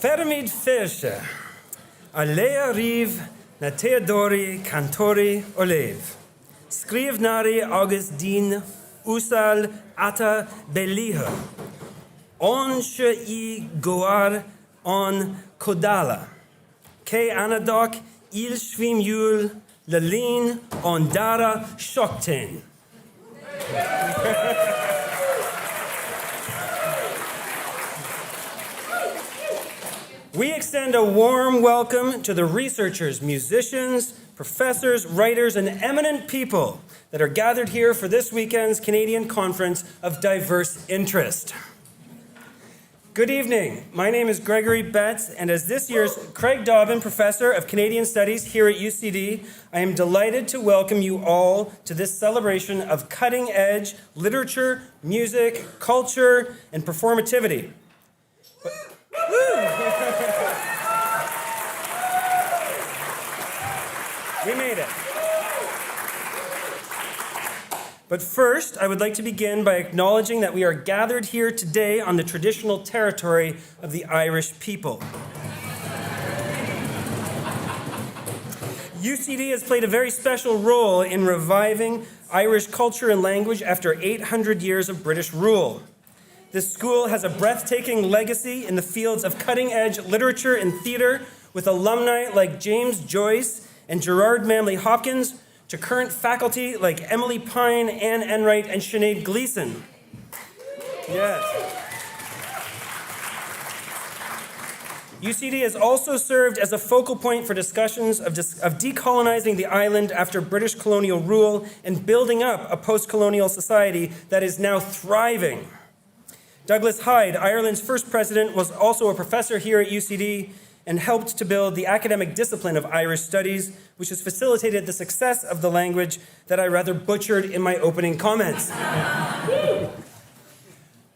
Fermid Fershe, Alea Riv, Nateadori, Cantori, Olev. Skrivnari Augustin, Usal, Ata, Beliha. Onche I Goar, On Kodala. Ke Anadok, Il Shvim Yul, Lalin, On Dara, Shokten. We extend a warm welcome to the researchers, musicians, professors, writers, and eminent people that are gathered here for this weekend's Canadian Conference of Diverse Interest. Good evening. My name is Gregory Betts, and as this year's Craig Dobbin Professor of Canadian Studies here at UCD, I am delighted to welcome you all to this celebration of cutting-edge literature, music, culture, and performativity. We made it. But first, I would like to begin by acknowledging that we are gathered here today on the traditional territory of the Irish people. UCD has played a very special role in reviving Irish culture and language after 800 years of British rule. This school has a breathtaking legacy in the fields of cutting-edge literature and theater, with alumni like James Joyce and Gerard Manley Hopkins, to current faculty like Emily Pine, Anne Enright, and Sinead Gleeson. Yes. UCD has also served as a focal point for discussions of decolonizing the island after British colonial rule and building up a post-colonial society that is now thriving. Douglas Hyde, Ireland's first president, was also a professor here at UCD and helped to build the academic discipline of Irish studies, which has facilitated the success of the language that I rather butchered in my opening comments.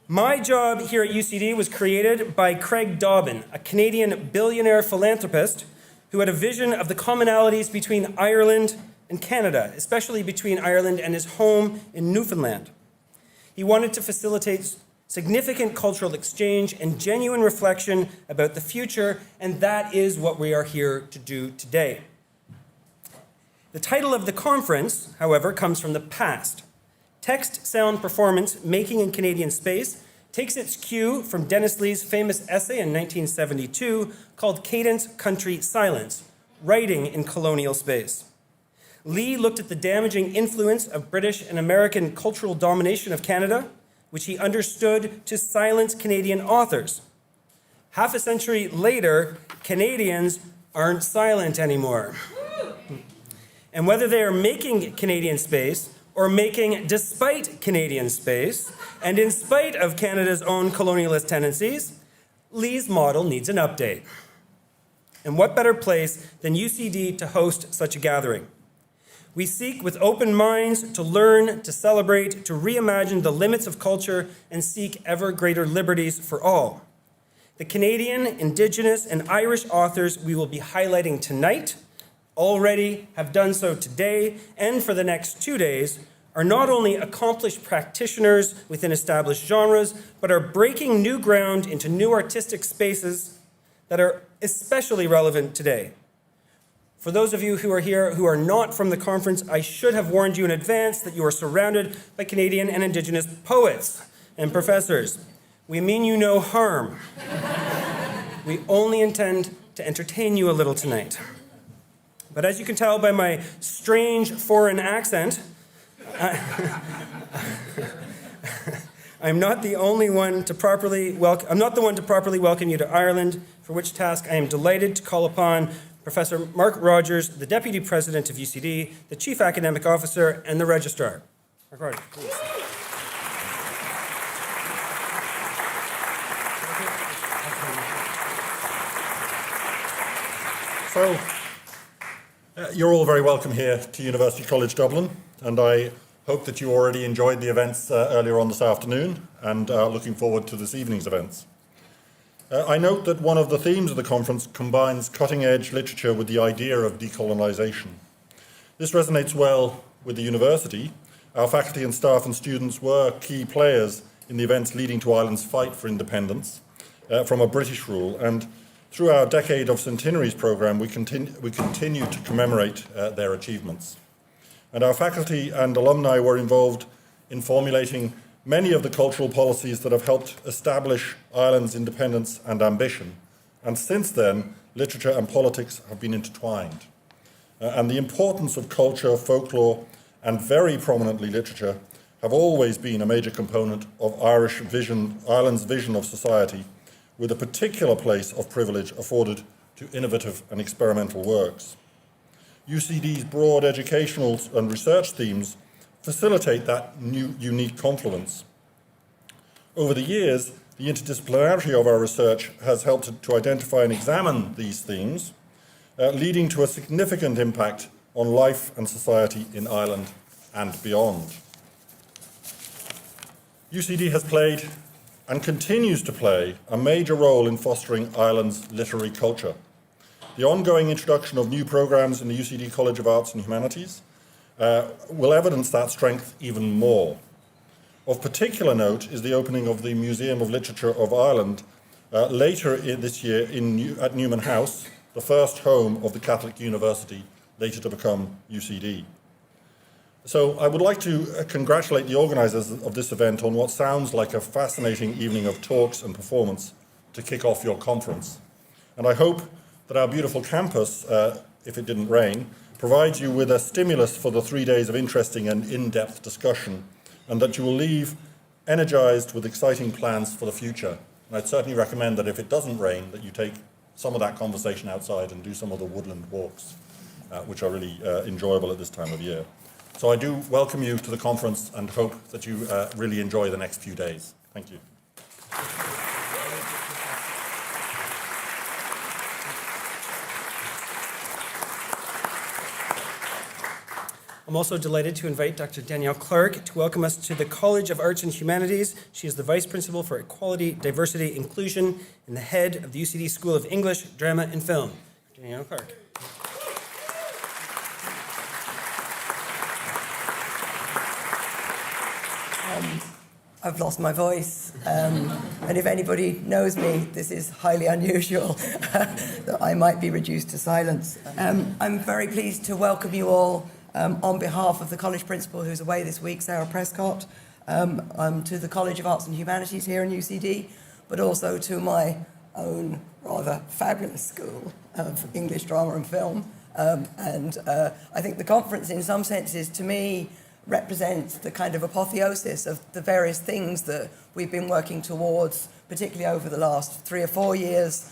My job here at UCD was created by Craig Dobbin, a Canadian billionaire philanthropist who had a vision of the commonalities between Ireland and Canada, especially between Ireland and his home in Newfoundland. He wanted to facilitate significant cultural exchange and genuine reflection about the future, and that is what we are here to do today. The title of the conference, however, comes from the past. Text, sound, performance, making in Canadian space takes its cue from Dennis Lee's famous essay in 1972 called Cadence, Country, Silence, Writing in Colonial Space. Lee looked at the damaging influence of British and American cultural domination of Canada, which he understood to silence Canadian authors. Half a century later, Canadians aren't silent anymore. And whether they are making Canadian space or making despite Canadian space, and in spite of Canada's own colonialist tendencies, Lee's model needs an update. And what better place than UCD to host such a gathering? We seek with open minds to learn, to celebrate, to reimagine the limits of culture and seek ever greater liberties for all. The Canadian, Indigenous, and Irish authors we will be highlighting tonight, already have done so today, and for the next 2 days, are not only accomplished practitioners within established genres, but are breaking new ground into new artistic spaces that are especially relevant today. For those of you who are here who are not from the conference, I should have warned you in advance that you are surrounded by Canadian and Indigenous poets and professors. We mean you no harm. We only intend to entertain you a little tonight. But as you can tell by my strange foreign accent, I'm not the one to properly welcome you to Ireland, for which task I am delighted to call upon Professor Mark Rogers, the Deputy President of UCD, the Chief Academic Officer, and the Registrar. Mark Rogers, please. So, you're all very welcome here to University College Dublin, and I hope that you already enjoyed the events earlier on this afternoon and are looking forward to this evening's events. I note that one of the themes of the conference combines cutting-edge literature with the idea of decolonisation. This resonates well with the university. Our faculty and staff and students were key players in the events leading to Ireland's fight for independence from a British rule, and Through our Decade of Centenaries programme, we continue to commemorate their achievements. And our faculty and alumni were involved in formulating many of the cultural policies that have helped establish Ireland's independence and ambition. And since then, literature and politics have been intertwined. And the importance of culture, folklore, and very prominently literature have always been a major component of Ireland's vision of society, with a particular place of privilege afforded to innovative and experimental works. UCD's broad educational and research themes facilitate that new unique confluence. Over the years, the interdisciplinarity of our research has helped to identify and examine these themes, leading to a significant impact on life and society in Ireland and beyond. UCD has played and continues to play a major role in fostering Ireland's literary culture. The ongoing introduction of new programmes in the UCD College of Arts and Humanities will evidence that strength even more. Of particular note is the opening of the Museum of Literature of Ireland later this year at Newman House, the first home of the Catholic University, later to become UCD. So I would like to congratulate the organisers of this event on what sounds like a fascinating evening of talks and performance to kick off your conference. And I hope that our beautiful campus, if it didn't rain, provides you with a stimulus for the 3 days of interesting and in-depth discussion, and that you will leave energised with exciting plans for the future. And I'd certainly recommend that if it doesn't rain, that you take some of that conversation outside and do some of the woodland walks, which are really enjoyable at this time of year. So I do welcome you to the conference and hope that you really enjoy the next few days. Thank you. I'm also delighted to invite Dr. Danielle Clark to welcome us to the College of Arts and Humanities. She is the Vice Principal for Equality, Diversity, Inclusion, and the head of the UCD School of English, Drama, and Film. Danielle Clark. I've lost my voice, and if anybody knows me, this is highly unusual, that I might be reduced to silence. I'm very pleased to welcome you all on behalf of the college principal who's away this week, Sarah Prescott, to the College of Arts and Humanities here in UCD, but also to my own rather fabulous school of English drama and film. I think the conference, in some senses, to me, represents the kind of apotheosis of the various things that we've been working towards, particularly over the last 3 or 4 years,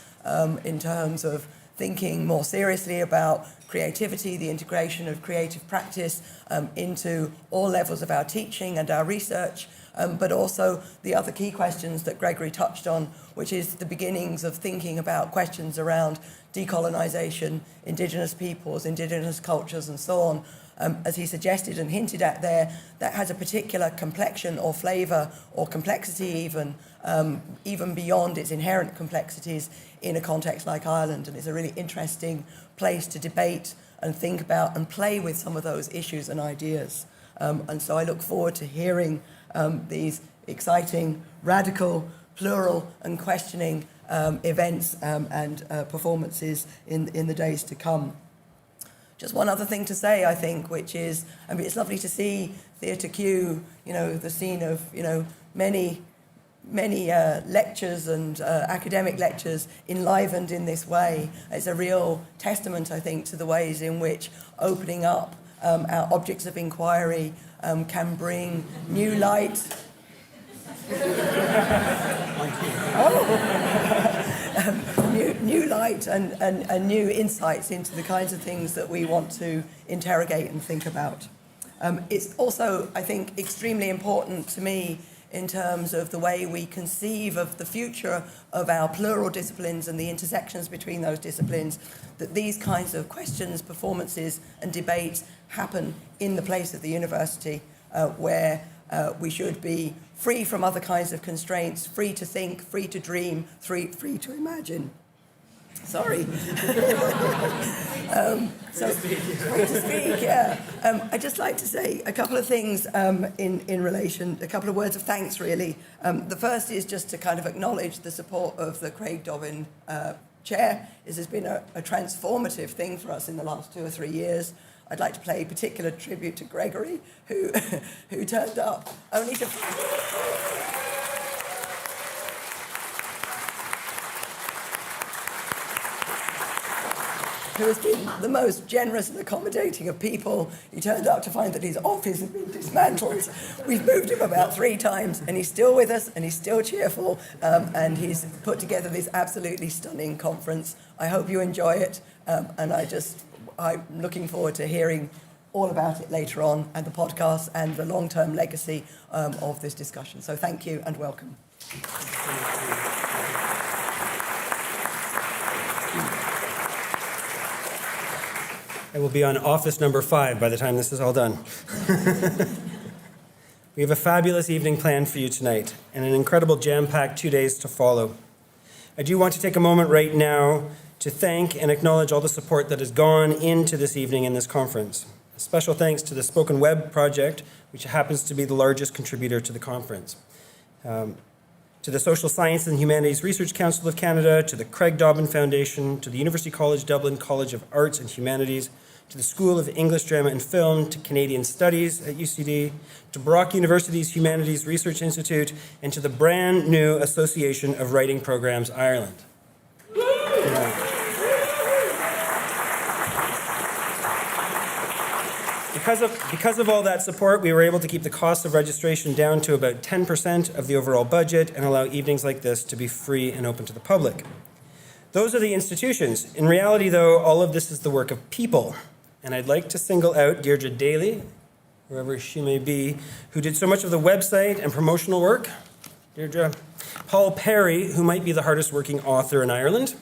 in terms of thinking more seriously about creativity, the integration of creative practice into all levels of our teaching and our research, but also the other key questions that Gregory touched on, which is the beginnings of thinking about questions around decolonisation, Indigenous peoples, Indigenous cultures, and so on. As he suggested and hinted at there, that has a particular complexion or flavour or complexity even beyond its inherent complexities in a context like Ireland. And it's a really interesting place to debate and think about and play with some of those issues and ideas. And so I look forward to hearing these exciting, radical, plural and questioning events and performances in the days to come. Just one other thing to say, I think, which is, I mean, it's lovely to see Theatre Q, the scene of, many lectures and academic lectures enlivened in this way. It's a real testament, I think, to the ways in which opening up our objects of inquiry can bring new light. New light and new insights into the kinds of things that we want to interrogate and think about. It's also, I think, extremely important to me in terms of the way we conceive of the future of our plural disciplines and the intersections between those disciplines, that these kinds of questions, performances and debates happen in the place of the university where we should be free from other kinds of constraints, free to think, free to dream, free to imagine. Sorry. Free to speak, yeah. I'd just like to say a couple of things in relation, a couple of words of thanks, really. The first is just to kind of acknowledge the support of the Craig Dobbin Chair, this has been a transformative thing for us in the last 2 or 3 years. I'd like to pay particular tribute to Gregory, who turned up only to... who has been the most generous and accommodating of people. He turned up to find that his office had been dismantled. We've moved him about 3 times, and he's still with us, and he's still cheerful, and he's put together this absolutely stunning conference. I hope you enjoy it, and I'm looking forward to hearing all about it later on, and the podcast, and the long-term legacy of this discussion. So thank you, and welcome. I will be on office number 5 by the time this is all done. We have a fabulous evening planned for you tonight and an incredible jam-packed 2 days to follow. I do want to take a moment right now to thank and acknowledge all the support that has gone into this evening and this conference. A special thanks to the Spoken Web Project, which happens to be the largest contributor to the conference. To the Social Science and Humanities Research Council of Canada, to the Craig Dobbin Foundation, to the University College Dublin College of Arts and Humanities, to the School of English, Drama and Film, to Canadian Studies at UCD, to Brock University's Humanities Research Institute, and to the brand new Association of Writing Programs Ireland. Because of all that support, we were able to keep the cost of registration down to about 10% of the overall budget and allow evenings like this to be free and open to the public. Those are the institutions. In reality, though, all of this is the work of people. And I'd like to single out Deirdre Daly, wherever she may be, who did so much of the website and promotional work. Deirdre. Paul Perry, who might be the hardest working author in Ireland,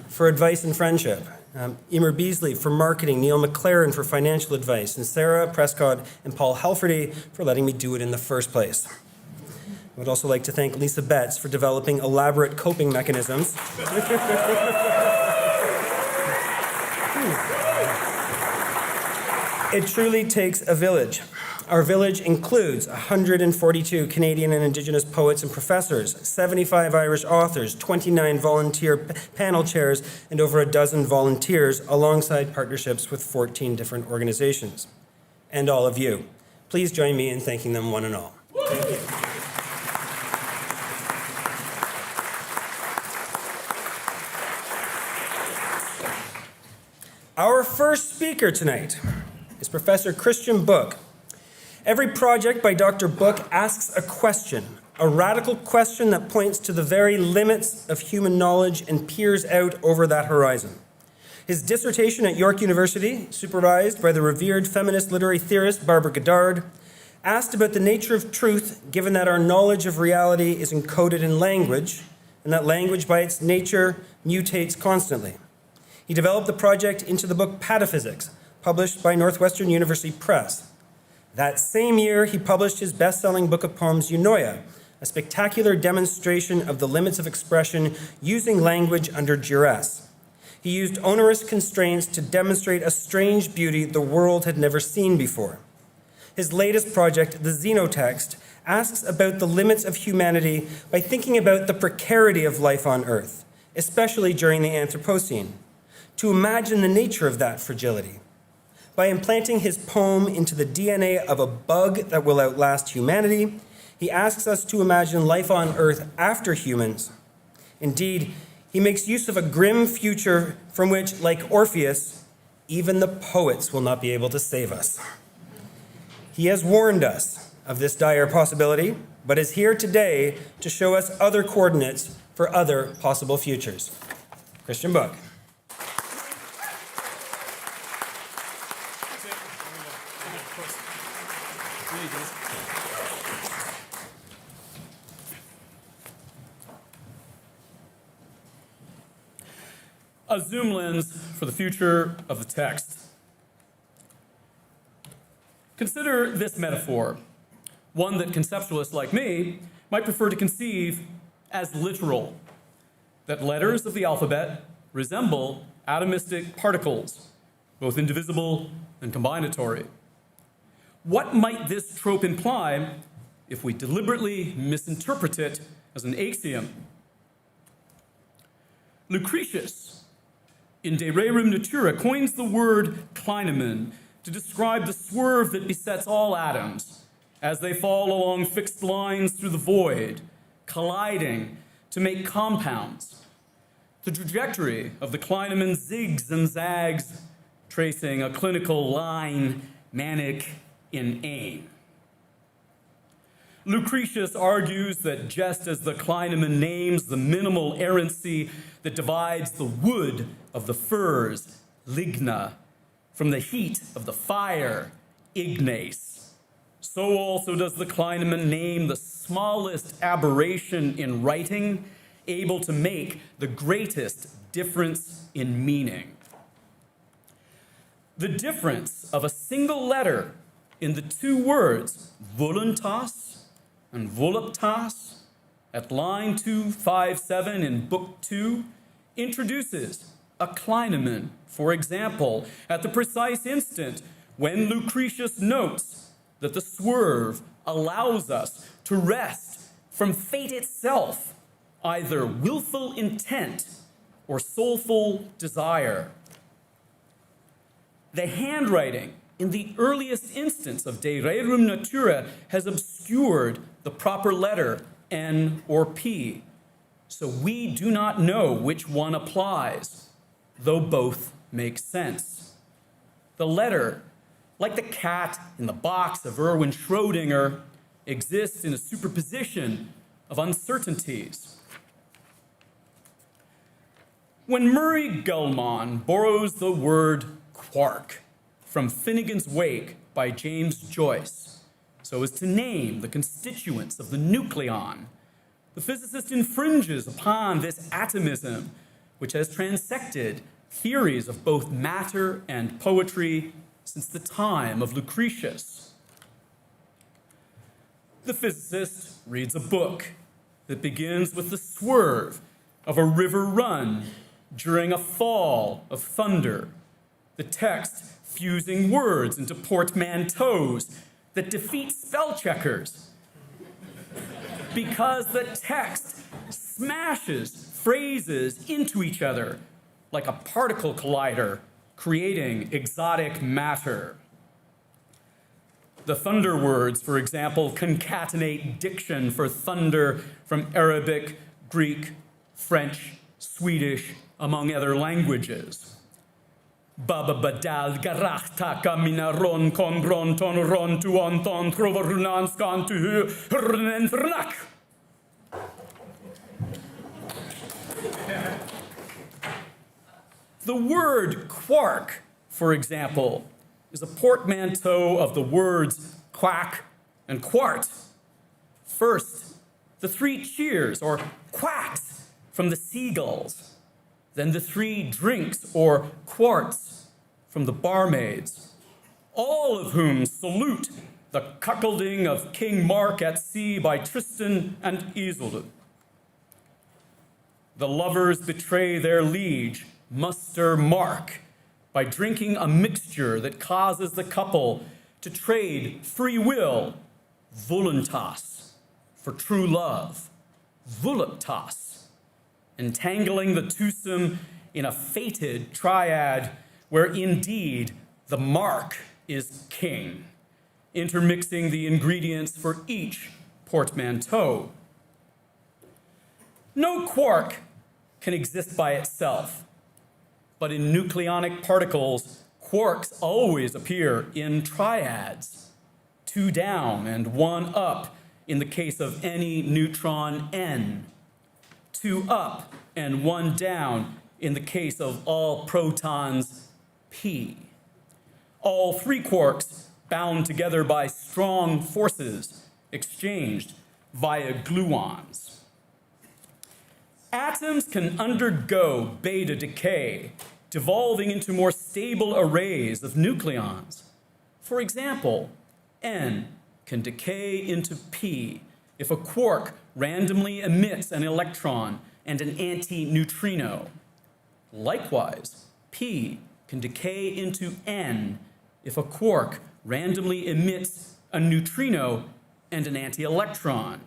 for advice and friendship. Emer Beasley for marketing, Neil McLaren for financial advice, and Sarah Prescott and Paul Halferty for letting me do it in the first place. I would also like to thank Lisa Betts for developing elaborate coping mechanisms. It truly takes a village. Our village includes 142 Canadian and Indigenous poets and professors, 75 Irish authors, 29 volunteer panel chairs, and over a dozen volunteers, alongside partnerships with 14 different organizations. And all of you. Please join me in thanking them one and all. Thank you. Our first speaker tonight is Professor Christian Book. Every project by Dr. Book asks a question, a radical question that points to the very limits of human knowledge and peers out over that horizon. His dissertation at York University, supervised by the revered feminist literary theorist Barbara Goddard, asked about the nature of truth given that our knowledge of reality is encoded in language, and that language by its nature mutates constantly. He developed the project into the book Pataphysics, published by Northwestern University Press. That same year, he published his best-selling book of poems, Eunoia, a spectacular demonstration of the limits of expression using language under duress. He used onerous constraints to demonstrate a strange beauty the world had never seen before. His latest project, the Xenotext, asks about the limits of humanity by thinking about the precarity of life on Earth, especially during the Anthropocene, to imagine the nature of that fragility. By implanting his poem into the DNA of a bug that will outlast humanity, he asks us to imagine life on Earth after humans. Indeed, he makes use of a grim future from which, like Orpheus, even the poets will not be able to save us. He has warned us of this dire possibility, but is here today to show us other coordinates for other possible futures. Christian Book. A zoom lens for the future of the text. Consider this metaphor, one that conceptualists like me might prefer to conceive as literal, that letters of the alphabet resemble atomistic particles, both indivisible and combinatory. What might this trope imply if we deliberately misinterpret it as an axiom? Lucretius, in De Rerum Natura, coins the word Kleinemann to describe the swerve that besets all atoms as they fall along fixed lines through the void, colliding to make compounds. The trajectory of the Kleinemann zigs and zags, tracing a clinical line, manic in aim. Lucretius argues that just as the Kleinemann names the minimal errancy that divides the wood of the firs, ligna, from the heat of the fire, ignace, so also does the Kleinemann name the smallest aberration in writing able to make the greatest difference in meaning. The difference of a single letter in the two words voluntas and voluptas at line 257 in Book 2 introduces a Kleinemann, for example, at the precise instant when Lucretius notes that the swerve allows us to wrest from fate itself either willful intent or soulful desire. The handwriting in the earliest instance of De Rerum Natura has obscured the proper letter, N or P, so we do not know which one applies, though both make sense. The letter, like the cat in the box of Erwin Schrödinger, exists in a superposition of uncertainties. When Murray Gell-Mann borrows the word quark from Finnegan's Wake by James Joyce, so as to name the constituents of the nucleon, the physicist infringes upon this atomism, which has transected theories of both matter and poetry since the time of Lucretius. The physicist reads a book that begins with the swerve of a river run during a fall of thunder, the text fusing words into portmanteaus that defeat spell checkers, because the text smashes phrases into each other like a particle collider, creating exotic matter. The thunder words, for example, concatenate diction for thunder from Arabic, Greek, French, Swedish, among other languages. Baba badal garachta kamina ron kon ron ton ron tu on ton trovarunan skan tu rnenfrnak. The word quark, for example, is a portmanteau of the words quack and quart. First, the three cheers or quacks from the seagulls, then the three drinks or quarts from the barmaids, all of whom salute the cuckolding of King Mark at sea by Tristan and Isolde. The lovers betray their liege, muster Mark, by drinking a mixture that causes the couple to trade free will, voluntas, for true love, voluptas, entangling the twosome in a fated triad where indeed the mark is king, intermixing the ingredients for each portmanteau. No quark can exist by itself, but in nucleonic particles, quarks always appear in triads, 2 down and 1 up in the case of any neutron N, 2 up and 1 down in the case of all protons P. All 3 quarks bound together by strong forces exchanged via gluons. Atoms can undergo beta decay, devolving into more stable arrays of nucleons. For example, N can decay into P if a quark randomly emits an electron and an anti-neutrino. Likewise, P can decay into N if a quark randomly emits a neutrino and an anti-electron.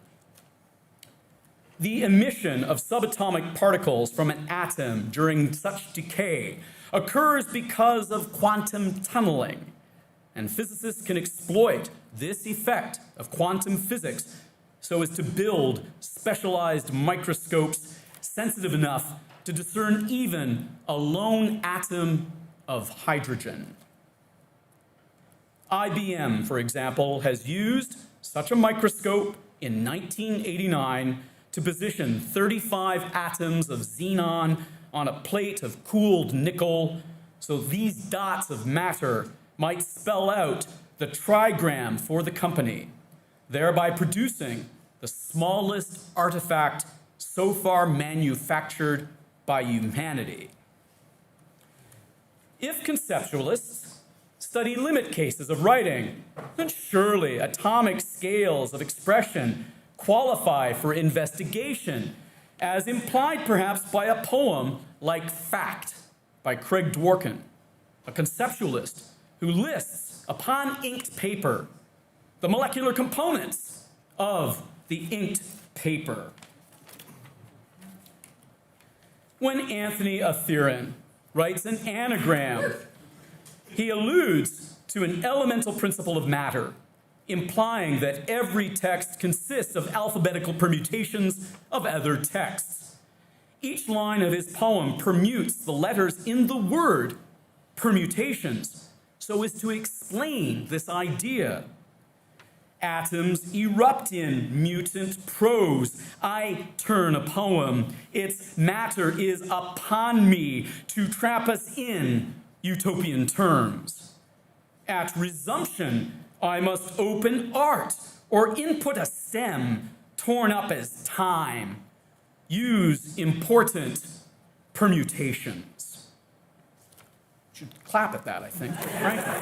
The emission of subatomic particles from an atom during such decay occurs because of quantum tunneling, and physicists can exploit this effect of quantum physics so as to build specialized microscopes sensitive enough to discern even a lone atom of hydrogen. IBM, for example, has used such a microscope in 1989 to position 35 atoms of xenon on a plate of cooled nickel so these dots of matter might spell out the trigram for the company, thereby producing the smallest artifact so far manufactured by humanity. If conceptualists study limit cases of writing, then surely atomic scales of expression qualify for investigation, as implied perhaps by a poem like Fact by Craig Dworkin, a conceptualist who lists upon inked paper the molecular components of the inked paper. When Anthony Athiran writes an anagram, he alludes to an elemental principle of matter, implying that every text consists of alphabetical permutations of other texts. Each line of his poem permutes the letters in the word permutations so as to explain this idea. Atoms erupt in mutant prose. I turn a poem. Its matter is upon me to trap us in utopian terms. At resumption, I must open art or input a stem torn up as time. Use important permutations. Should clap at that, I think, frankly.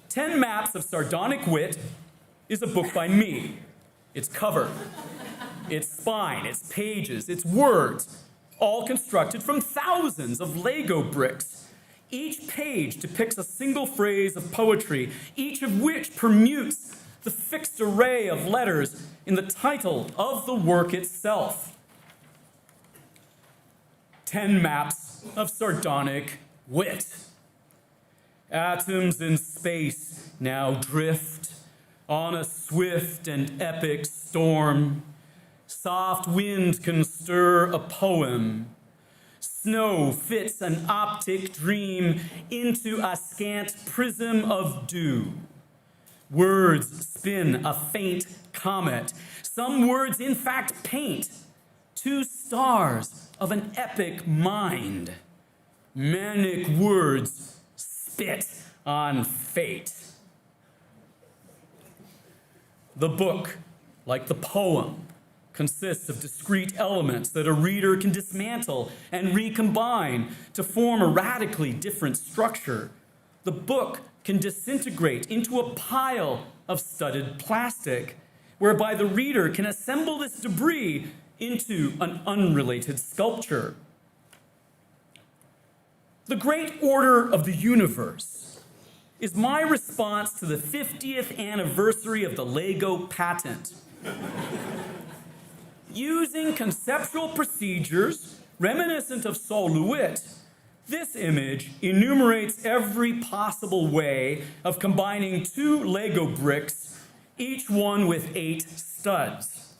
10 Maps of Sardonic Wit is a book by me. Its cover, its spine, its pages, its words, all constructed from thousands of Lego bricks. Each page depicts a single phrase of poetry, each of which permutes the fixed array of letters in the title of the work itself. 10 Maps of Sardonic Wit. Atoms in space now drift on a swift and epic storm. Soft wind can stir a poem. Snow fits an optic dream into a scant prism of dew. Words spin a faint comet. Some words, in fact, paint 2 stars of an epic mind. Manic words spit on fate. The book, like the poem, consists of discrete elements that a reader can dismantle and recombine to form a radically different structure. The book can disintegrate into a pile of studded plastic, whereby the reader can assemble this debris into an unrelated sculpture. The Great Order of the Universe is my response to the 50th anniversary of the Lego patent. Using conceptual procedures reminiscent of Sol LeWitt, this image enumerates every possible way of combining 2 Lego bricks, each one with 8 studs.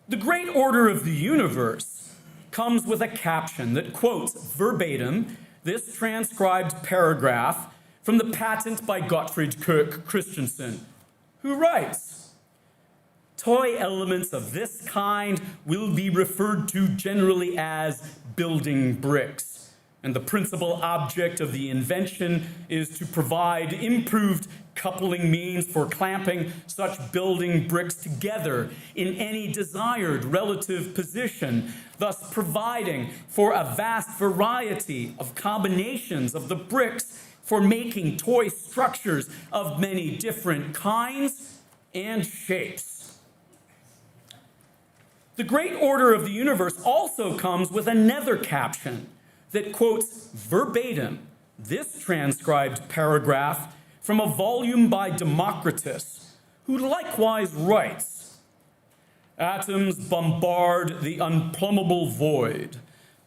The Great Order of the Universe comes with a caption that quotes verbatim this transcribed paragraph from the patent by Gottfried Kirk Christensen, who writes, "Toy elements of this kind will be referred to generally as building bricks, and the principal object of the invention is to provide improved coupling means for clamping such building bricks together in any desired relative position, thus providing for a vast variety of combinations of the bricks for making toy structures of many different kinds and shapes." The Great Order of the Universe also comes with another caption that quotes verbatim this transcribed paragraph from a volume by Democritus, who likewise writes, "Atoms bombard the unplumbable void,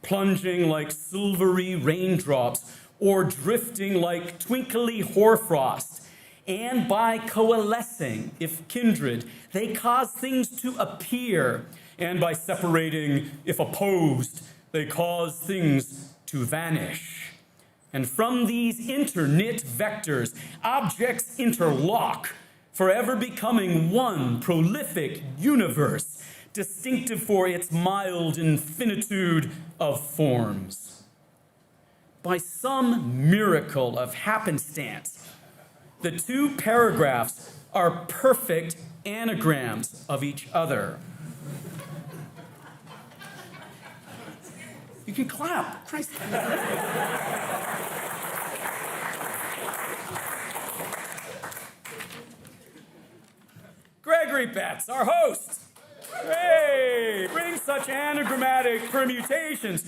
plunging like silvery raindrops or drifting like twinkly hoarfrost, and by coalescing, if kindred, they cause things to appear, and by separating, if opposed, they cause things to vanish. And from these interknit vectors, objects interlock, forever becoming one prolific universe, distinctive for its mild infinitude of forms. By some miracle of happenstance, the two paragraphs are perfect anagrams of each other." You can clap. Christ. Gregory Betts, our host. Hey, brings such anagrammatic permutations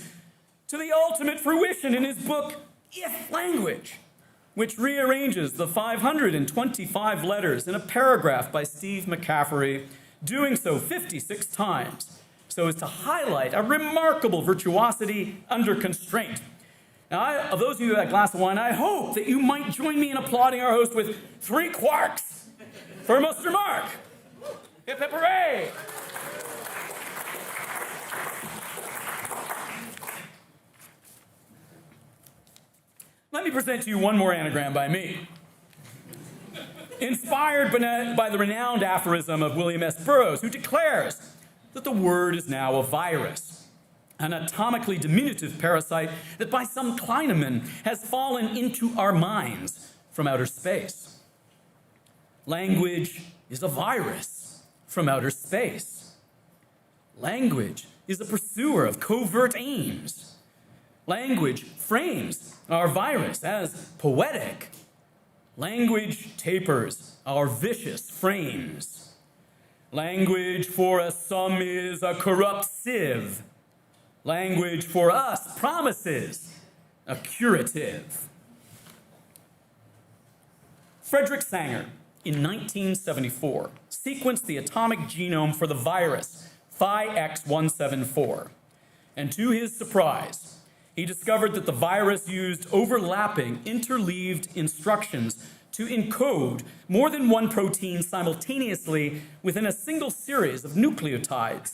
to the ultimate fruition in his book, If Language, which rearranges the 525 letters in a paragraph by Steve McCaffrey, doing so 56 times, so as to highlight a remarkable virtuosity under constraint. Now, of those of you who had a glass of wine, I hope that you might join me in applauding our host with 3 quarks for Mr. Mark. Hip hip hooray! Let me present to you one more anagram by me. Inspired by the renowned aphorism of William S. Burroughs, who declares that the word is now a virus, an atomically diminutive parasite that by some Kleineman has fallen into our minds from outer space. Language is a virus from outer space. Language is a pursuer of covert aims. Language frames our virus as poetic. Language tapers our vicious frames. Language for us some is a corrupt sieve. Language for us promises a curative. Frederick Sanger, in 1974, sequenced the atomic genome for the virus Phi-X174. And to his surprise, he discovered that the virus used overlapping, interleaved instructions to encode more than one protein simultaneously within a single series of nucleotides.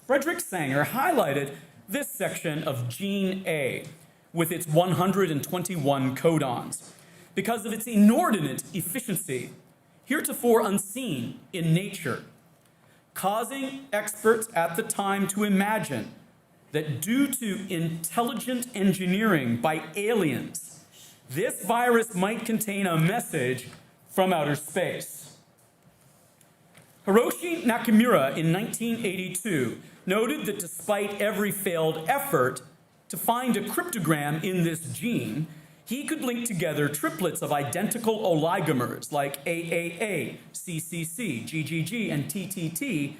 Frederick Sanger highlighted this section of gene A with its 121 codons because of its inordinate efficiency, heretofore unseen in nature, causing experts at the time to imagine that due to intelligent engineering by aliens, this virus might contain a message from outer space. Hiroshi Nakamura in 1982 noted that despite every failed effort to find a cryptogram in this gene, he could link together triplets of identical oligomers like AAA, CCC, GGG, and TTT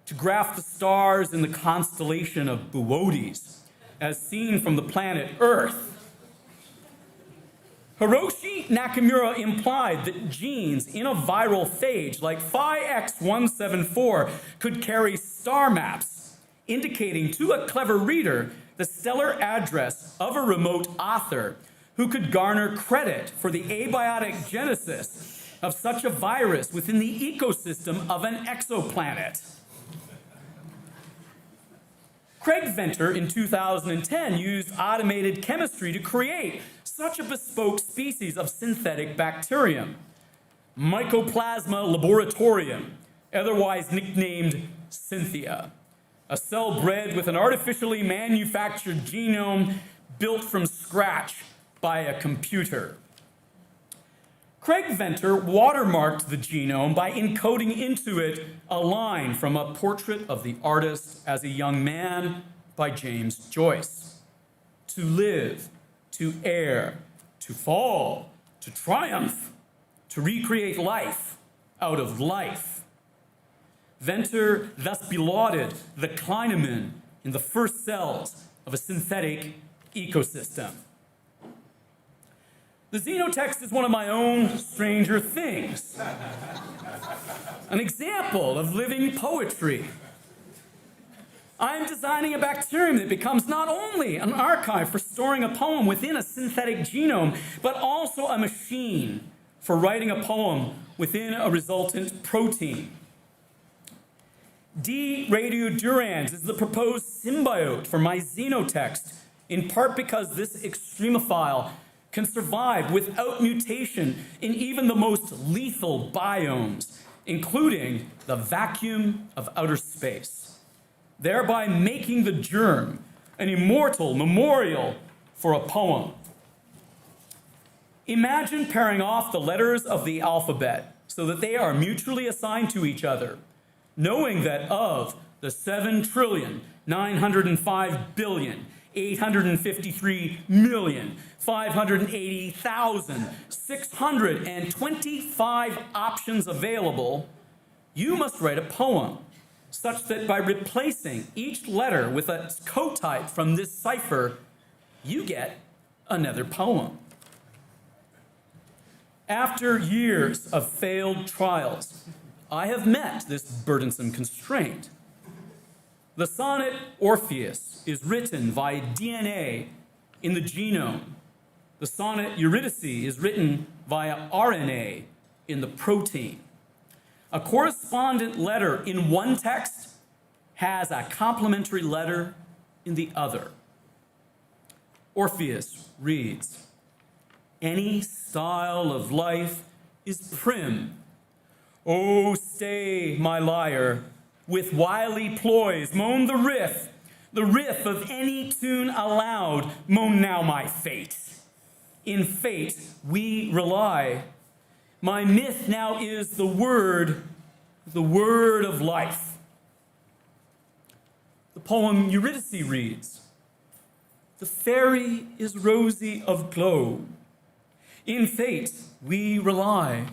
to graph the stars in the constellation of Boötes, as seen from the planet Earth. Hiroshi Nakamura implied that genes in a viral phage like Phi-X174 could carry star maps, indicating to a clever reader the stellar address of a remote author who could garner credit for the abiotic genesis of such a virus within the ecosystem of an exoplanet. Craig Venter in 2010 used automated chemistry to create such a bespoke species of synthetic bacterium, Mycoplasma laboratorium, otherwise nicknamed Cynthia, a cell bred with an artificially manufactured genome built from scratch by a computer. Craig Venter watermarked the genome by encoding into it a line from A Portrait of the Artist as a Young Man by James Joyce. To live, to err, to fall, to triumph, to recreate life out of life. Venter thus belauded the Kleineman in the first cells of a synthetic ecosystem. The xenotext is one of my own stranger things. An example of living poetry. I'm designing a bacterium that becomes not only an archive for storing a poem within a synthetic genome, but also a machine for writing a poem within a resultant protein. D. radiodurans is the proposed symbiote for my xenotext, in part because this extremophile can survive without mutation in even the most lethal biomes, including the vacuum of outer space, thereby making the germ an immortal memorial for a poem. Imagine pairing off the letters of the alphabet so that they are mutually assigned to each other, knowing that of the 7,905,853,580,625 options available, you must write a poem such that by replacing each letter with a cotype from this cipher, you get another poem. After years of failed trials, I have met this burdensome constraint. The sonnet Orpheus is written via DNA in the genome. The sonnet Eurydice is written via RNA in the protein. A correspondent letter in one text has a complementary letter in the other. Orpheus reads, "Any style of life is prim. Oh, stay, my lyre, with wily ploys, moan the riff of any tune aloud, moan now my fate. In fate we rely. My myth now is the word of life." The poem Eurydice reads, "The fairy is rosy of glow. In fate we rely.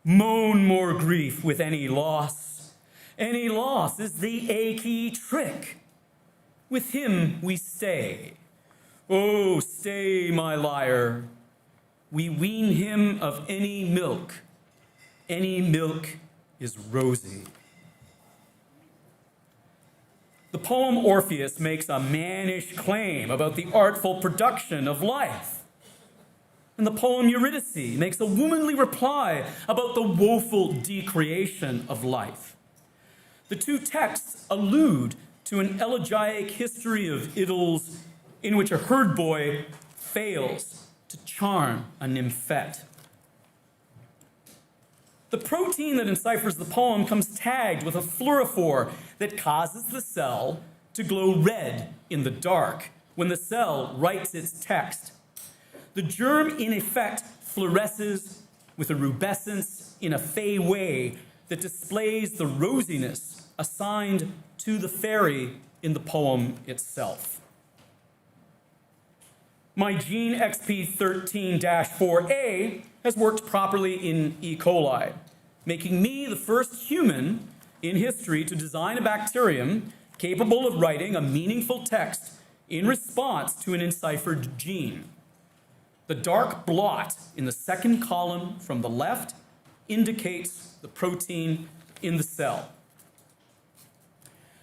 Moan more grief with any loss. Any loss is the achy trick. With him we stay. Oh, stay, my lyre. We wean him of any milk. Any milk is rosy." The poem Orpheus makes a mannish claim about the artful production of life. And the poem Eurydice makes a womanly reply about the woeful decreation of life. The two texts allude to an elegiac history of idyls in which a herd boy fails to charm a nymphette. The protein that enciphers the poem comes tagged with a fluorophore that causes the cell to glow red in the dark when the cell writes its text. The germ, in effect, fluoresces with a rubescence in a fey way that displays the rosiness assigned to the fairy in the poem itself. My gene XP13-4A has worked properly in E. coli, making me the first human in history to design a bacterium capable of writing a meaningful text in response to an enciphered gene. The dark blot in the second column from the left indicates the protein in the cell.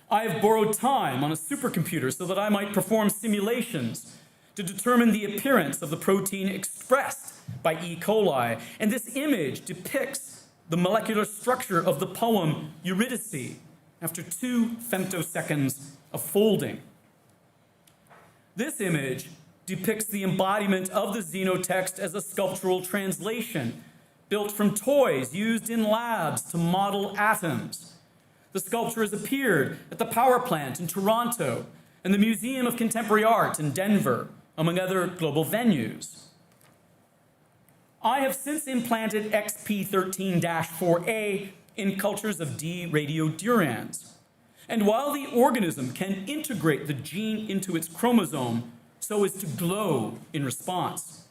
I have borrowed time on a supercomputer so that I might perform simulations to determine the appearance of the protein expressed by E. coli, and this image depicts the molecular structure of the poem Eurydice after 2 femtoseconds of folding. This image depicts the embodiment of the xenotext as a sculptural translation built from toys used in labs to model atoms. The sculpture has appeared at the power plant in Toronto and the Museum of Contemporary Art in Denver, among other global venues. I have since implanted XP13-4A in cultures of D. radiodurans. And while the organism can integrate the gene into its chromosome so as to glow in response,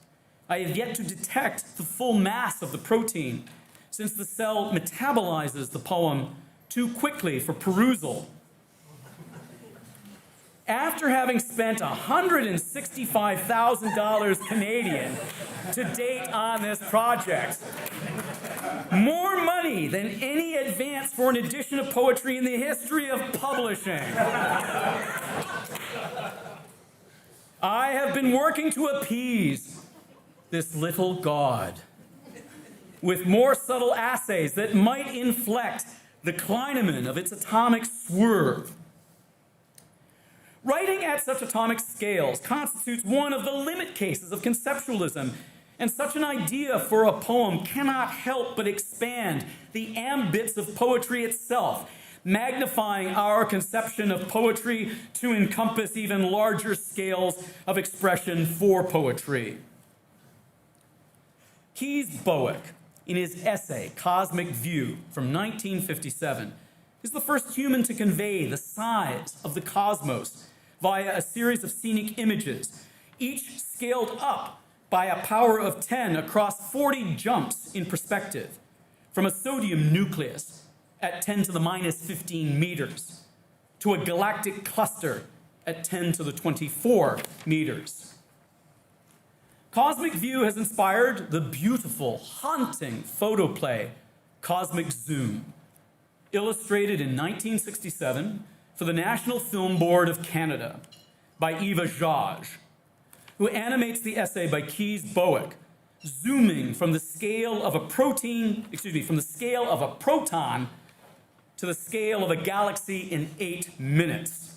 I have yet to detect the full mass of the protein, since the cell metabolizes the poem too quickly for perusal. After having spent $165,000 Canadian to date on this project. More money than any advance for an edition of poetry in the history of publishing. I have been working to appease this little god with more subtle assays that might inflect the clinamen of its atomic swerve. Writing at such atomic scales constitutes one of the limit cases of conceptualism, and such an idea for a poem cannot help but expand the ambits of poetry itself, magnifying our conception of poetry to encompass even larger scales of expression for poetry. Keyes-Bowick, in his essay, Cosmic View, from 1957, is the first human to convey the size of the cosmos via a series of scenic images, each scaled up by a power of 10 across 40 jumps in perspective, from a sodium nucleus at 10 to the minus 15 meters to a galactic cluster at 10 to the 24 meters. Cosmic View has inspired the beautiful, haunting photoplay Cosmic Zoom, illustrated in 1967 for the National Film Board of Canada by Eva Jage, who animates the essay by Keyes-Bowick, zooming from the scale of a proton to the scale of a galaxy in 8 minutes.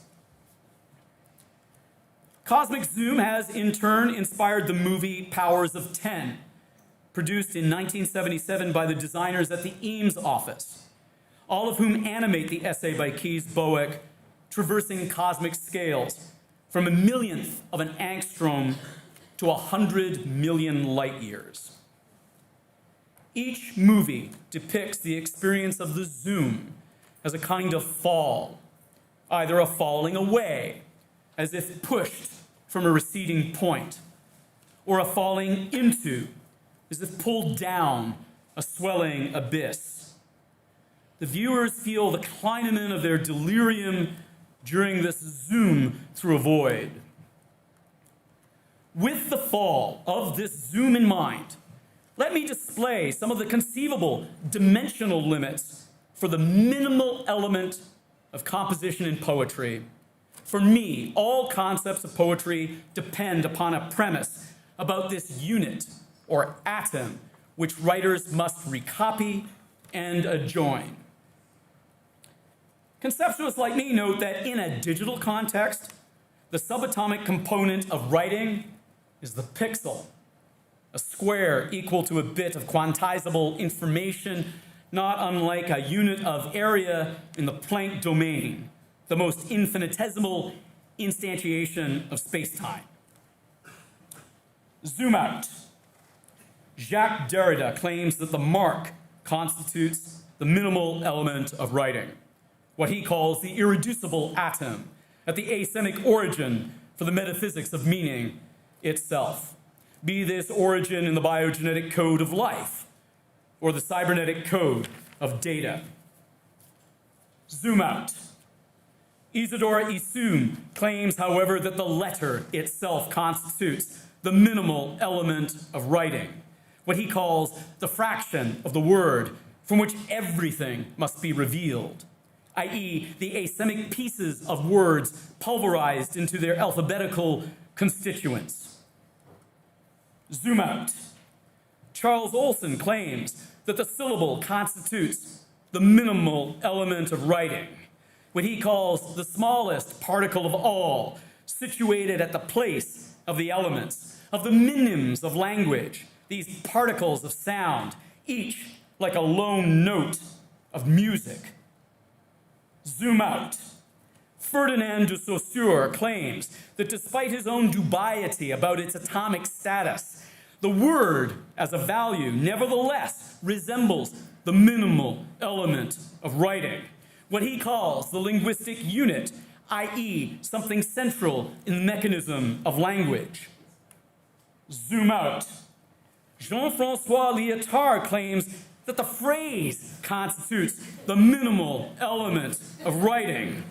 Cosmic Zoom has, in turn, inspired the movie Powers of 10, produced in 1977 by the designers at the Eames office, all of whom animate the essay by Keyes-Bowick, traversing cosmic scales from a millionth of an angstrom to 100 million light years. Each movie depicts the experience of the zoom as a kind of fall, either a falling away, as if pushed from a receding point, or a falling into, as if pulled down a swelling abyss. The viewers feel the clinamen of their delirium during this zoom through a void. With the fall of this zoom in mind, let me display some of the conceivable dimensional limits for the minimal element of composition in poetry. For me, all concepts of poetry depend upon a premise about this unit or atom which writers must recopy and adjoin. Conceptualists like me note that in a digital context, the subatomic component of writing is the pixel, a square equal to a bit of quantizable information, not unlike a unit of area in the Planck domain, the most infinitesimal instantiation of space-time. Zoom out. Jacques Derrida claims that the mark constitutes the minimal element of writing, what he calls the irreducible atom, at the asemic origin for the metaphysics of meaning itself, be this origin in the biogenetic code of life or the cybernetic code of data. Zoom out. Isidore Issoum claims, however, that the letter itself constitutes the minimal element of writing, what he calls the fraction of the word from which everything must be revealed, i.e., the asemic pieces of words pulverized into their alphabetical constituents. Zoom out. Charles Olson claims that the syllable constitutes the minimal element of writing, what he calls the smallest particle of all, situated at the place of the elements, of the minims of language, these particles of sound, each like a lone note of music. Zoom out. Ferdinand de Saussure claims that despite his own dubiety about its atomic status, the word as a value nevertheless resembles the minimal element of writing, what he calls the linguistic unit, i.e., something central in the mechanism of language. Zoom out. Jean-François Lyotard claims that the phrase constitutes the minimal element of writing,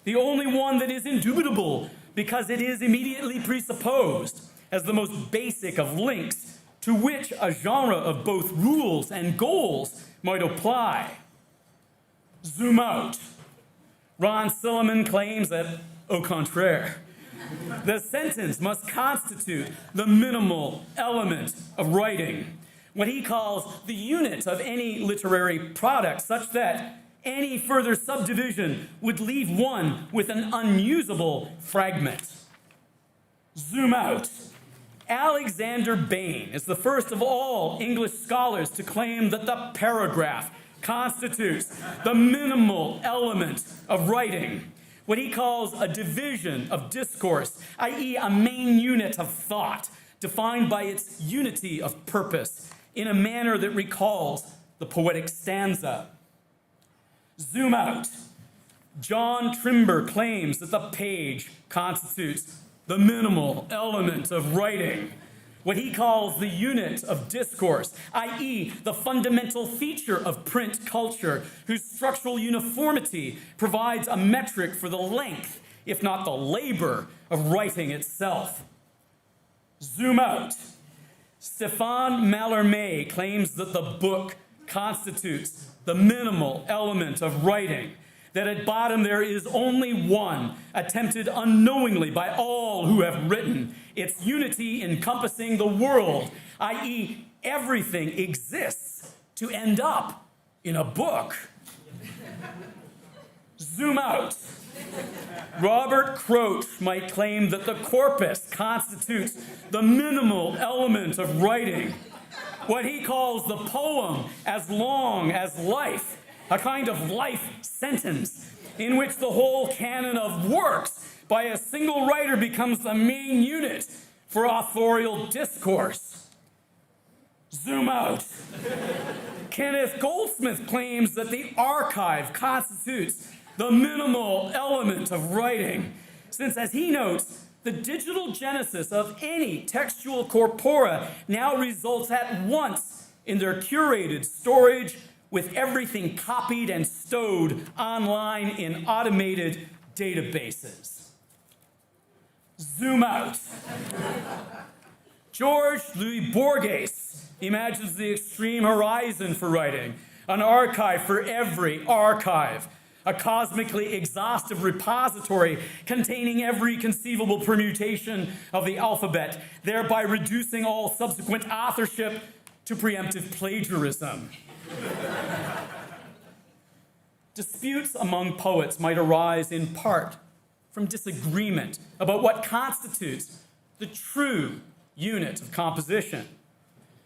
the only one that is indubitable because it is immediately presupposed as the most basic of links to which a genre of both rules and goals might apply. Zoom out. Ron Silliman claims that, au contraire, the sentence must constitute the minimal element of writing, what he calls the unit of any literary product, such that any further subdivision would leave one with an unusable fragment. Zoom out. Alexander Bain is the first of all English scholars to claim that the paragraph constitutes the minimal element of writing, what he calls a division of discourse, i.e. a main unit of thought, defined by its unity of purpose in a manner that recalls the poetic stanza. Zoom out. John Trimber claims that the page constitutes the minimal element of writing, what he calls the unit of discourse, i.e. the fundamental feature of print culture, whose structural uniformity provides a metric for the length, if not the labor, of writing itself. Zoom out. Stéphane Mallarmé claims that the book constitutes the minimal element of writing, that at bottom there is only one, attempted unknowingly by all who have written, its unity encompassing the world, i.e. everything exists to end up in a book. Zoom out. Robert Croce might claim that the corpus constitutes the minimal element of writing, what he calls the poem as long as life, a kind of life sentence in which the whole canon of works by a single writer becomes the main unit for authorial discourse. Zoom out. Kenneth Goldsmith claims that the archive constitutes the minimal element of writing, since, as he notes, the digital genesis of any textual corpora now results at once in their curated storage, with everything copied and stowed online in automated databases. Zoom out. George Louis Borges imagines the extreme horizon for writing, an archive for every archive, a cosmically exhaustive repository containing every conceivable permutation of the alphabet, thereby reducing all subsequent authorship to preemptive plagiarism. Disputes among poets might arise in part from disagreement about what constitutes the true unit of composition.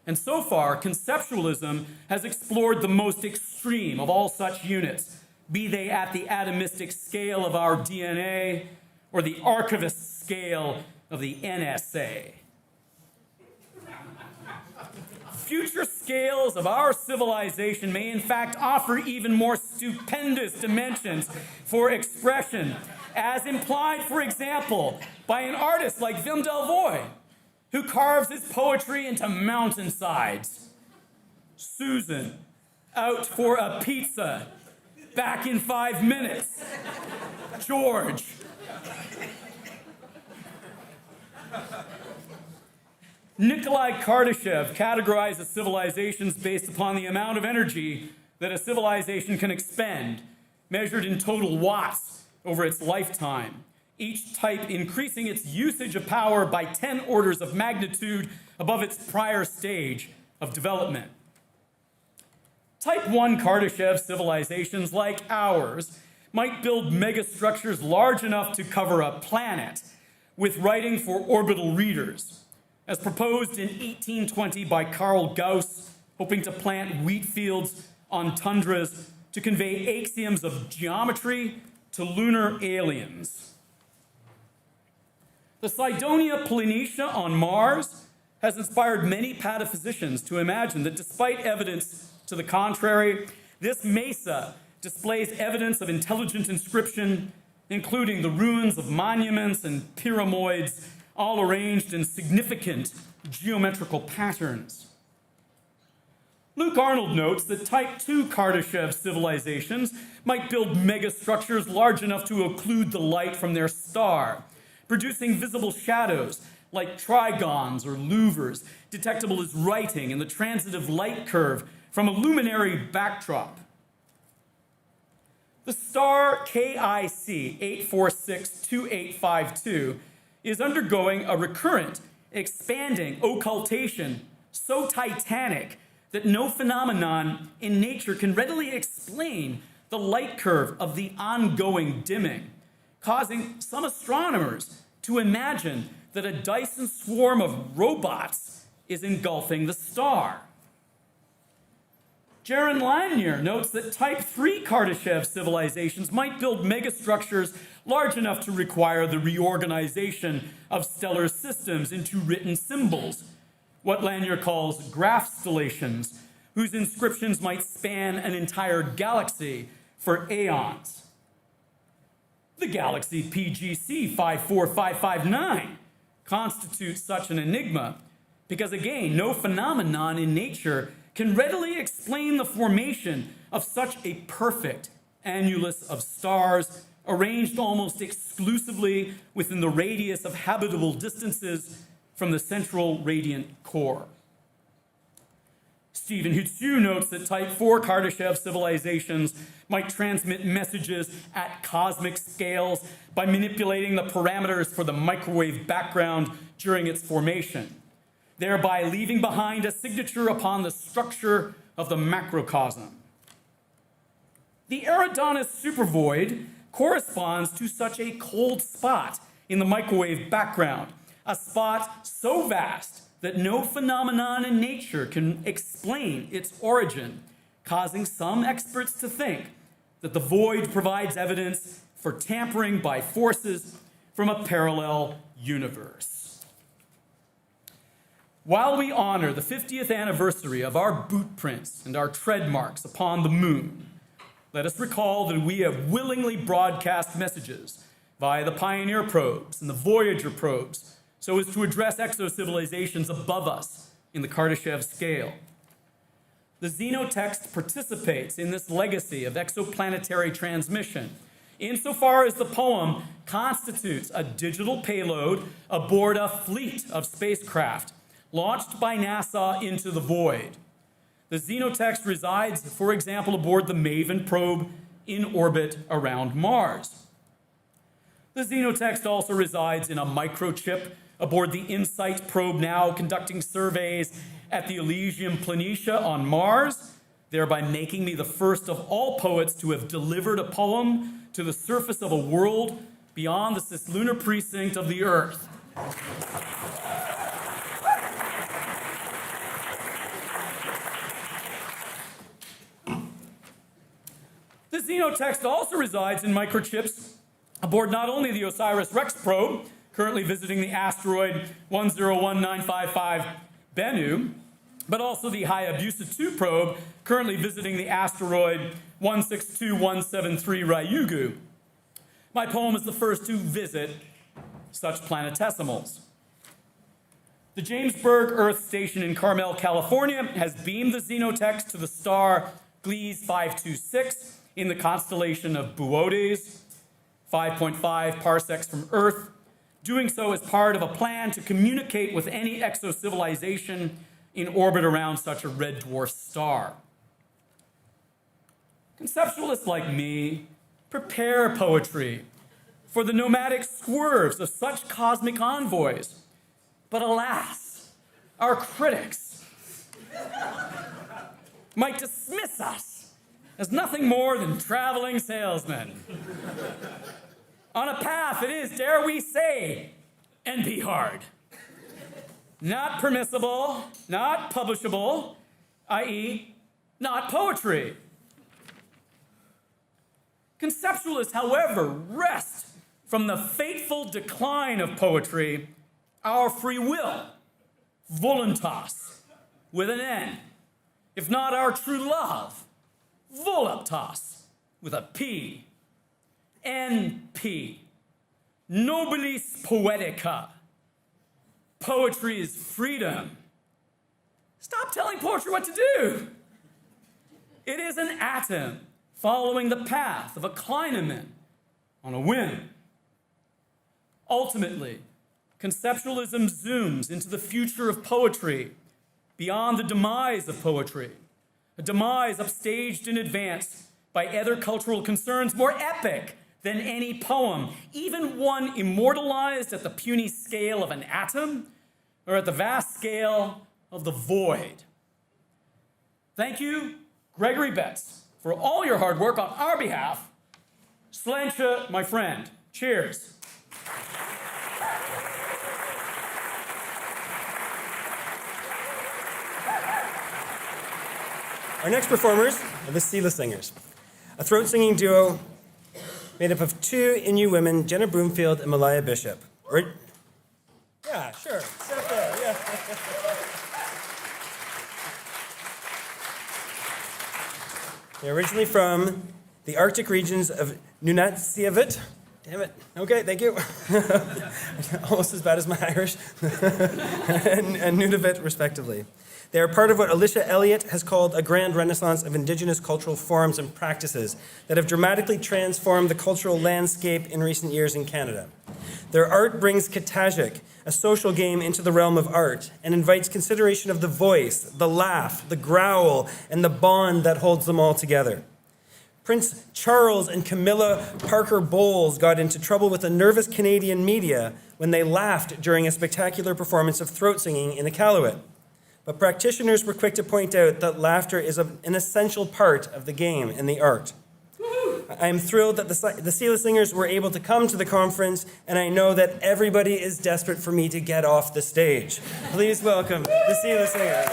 And so far, conceptualism has explored the most extreme of all such units, be they at the atomistic scale of our DNA or the archivist scale of the NSA. Future scales of our civilization may in fact offer even more stupendous dimensions for expression, as implied, for example, by an artist like Wim Delvoye, who carves his poetry into mountainsides. Susan, out for a pizza, back in 5 minutes. George. Nikolai Kardashev categorizes civilizations based upon the amount of energy that a civilization can expend, measured in total watts over its lifetime, each type increasing its usage of power by 10 orders of magnitude above its prior stage of development. Type 1 Kardashev civilizations, like ours, might build megastructures large enough to cover a planet, with writing for orbital readers, as proposed in 1820 by Carl Gauss, hoping to plant wheat fields on tundras to convey axioms of geometry to lunar aliens. The Cydonia Planitia on Mars has inspired many pataphysicians to imagine that despite evidence to the contrary, this mesa displays evidence of intelligent inscription, including the ruins of monuments and pyramids, all arranged in significant geometrical patterns. Luke Arnold notes that Type 2 Kardashev civilizations might build megastructures large enough to occlude the light from their star, producing visible shadows like trigons or louvers, detectable as writing in the transitive light curve from a luminary backdrop. The star KIC 8462852 is undergoing a recurrent, expanding occultation so titanic that no phenomenon in nature can readily explain the light curve of the ongoing dimming, causing some astronomers to imagine that a Dyson swarm of robots is engulfing the star. Jaron Lanier notes that Type 3 Kardashev civilizations might build megastructures large enough to require the reorganization of stellar systems into written symbols, what Lanier calls graph stellations, whose inscriptions might span an entire galaxy for aeons. The galaxy PGC 54559 constitutes such an enigma because, again, no phenomenon in nature can readily explain the formation of such a perfect annulus of stars arranged almost exclusively within the radius of habitable distances from the central radiant core. Stephen Hutsu notes that Type 4 Kardashev civilizations might transmit messages at cosmic scales by manipulating the parameters for the microwave background during its formation, thereby leaving behind a signature upon the structure of the macrocosm. The Eridanus supervoid corresponds to such a cold spot in the microwave background, a spot so vast that no phenomenon in nature can explain its origin, causing some experts to think that the void provides evidence for tampering by forces from a parallel universe. While we honor the 50th anniversary of our boot prints and our tread marks upon the moon, let us recall that we have willingly broadcast messages via the Pioneer probes and the Voyager probes so as to address exocivilizations above us in the Kardashev scale. The xenotext participates in this legacy of exoplanetary transmission insofar as the poem constitutes a digital payload aboard a fleet of spacecraft launched by NASA into the void. The xenotext resides, for example, aboard the MAVEN probe in orbit around Mars. The xenotext also resides in a microchip aboard the InSight probe now conducting surveys at the Elysium Planitia on Mars, thereby making me the first of all poets to have delivered a poem to the surface of a world beyond the cislunar precinct of the Earth. The xenotext also resides in microchips aboard not only the OSIRIS-REx probe, currently visiting the asteroid 101955 Bennu, but also the Hayabusa 2 probe, currently visiting the asteroid 162173 Ryugu. My poem is the first to visit such planetesimals. The Jamesburg Earth Station in Carmel, California, has beamed the xenotext to the star Gliese 526 in the constellation of Boötes, 5.5 parsecs from Earth, doing so as part of a plan to communicate with any exocivilization in orbit around such a red dwarf star. Conceptualists like me prepare poetry for the nomadic swerves of such cosmic envoys. But alas, our critics might dismiss us as nothing more than traveling salesmen on a path that is, dare we say, NP hard. Not permissible, not publishable, i.e., not poetry. Conceptualists, however, wrest from the fateful decline of poetry our free will, voluntas, with an N, if not our true love, voluptas, with a P. NP, Nobilis Poetica. Poetry is freedom. Stop telling poetry what to do. It is an atom following the path of a Kleineman on a whim. Ultimately, conceptualism zooms into the future of poetry, beyond the demise of poetry, a demise upstaged in advance by other cultural concerns more epic than any poem, even one immortalized at the puny scale of an atom or at the vast scale of the void. Thank you, Gregory Betts, for all your hard work on our behalf. Slancha, my friend. Cheers. Our next performers are the Sila Singers, a throat-singing duo made up of two Innu women, Jenna Broomfield and Malaya Bishop. Yeah, sure. Step there, yeah. They're originally from the Arctic regions of Nunatsiavut. Damn it. Okay, thank you. Almost as bad as my Irish. and Nunavut, respectively. They are part of what Alicia Elliott has called a grand renaissance of Indigenous cultural forms and practices that have dramatically transformed the cultural landscape in recent years in Canada. Their art brings Katajjaq, a social game, into the realm of art and invites consideration of the voice, the laugh, the growl, and the bond that holds them all together. Prince Charles and Camilla Parker Bowles got into trouble with the nervous Canadian media when they laughed during a spectacular performance of throat singing in Iqaluit. But practitioners were quick to point out that laughter is an essential part of the game and the art. I am thrilled that the Sila Singers were able to come to the conference, and I know that everybody is desperate for me to get off the stage. Please welcome the Sila Singers.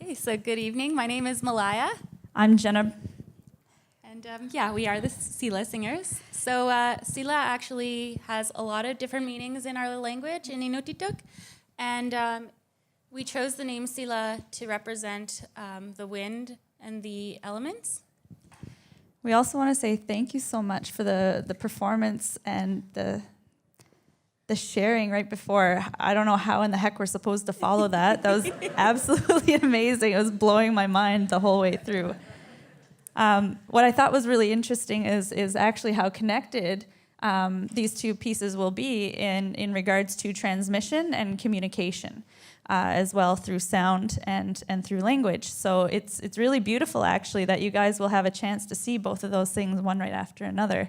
Okay, so good evening. My name is Malaya. I'm Jenna. And we are the Sila Singers. So Sila actually has a lot of different meanings in our language, in Inuktitut. And we chose the name Sila to represent the wind and the elements. We also want to say thank you so much for the performance and the sharing right before. I don't know how in the heck we're supposed to follow that. That was absolutely amazing. It was blowing my mind the whole way through. What I thought was really interesting is actually how connected these two pieces will be in regards to transmission and communication, as well through sound and through language. So it's really beautiful actually that you guys will have a chance to see both of those things one right after another.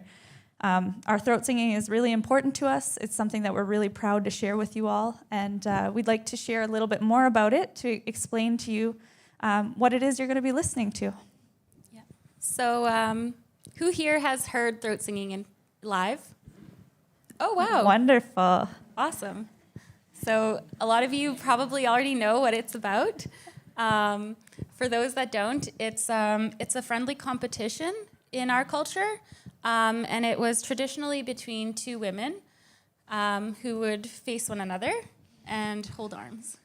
Our throat singing is really important to us. It's something that we're really proud to share with you all, and we'd like to share a little bit more about it to explain to you what it is you're going to be listening to. So who here has heard throat singing live? Oh, wow. Wonderful. Awesome. So a lot of you probably already know what it's about. For those that don't, it's a friendly competition in our culture, and it was traditionally between two women who would face one another and hold arms.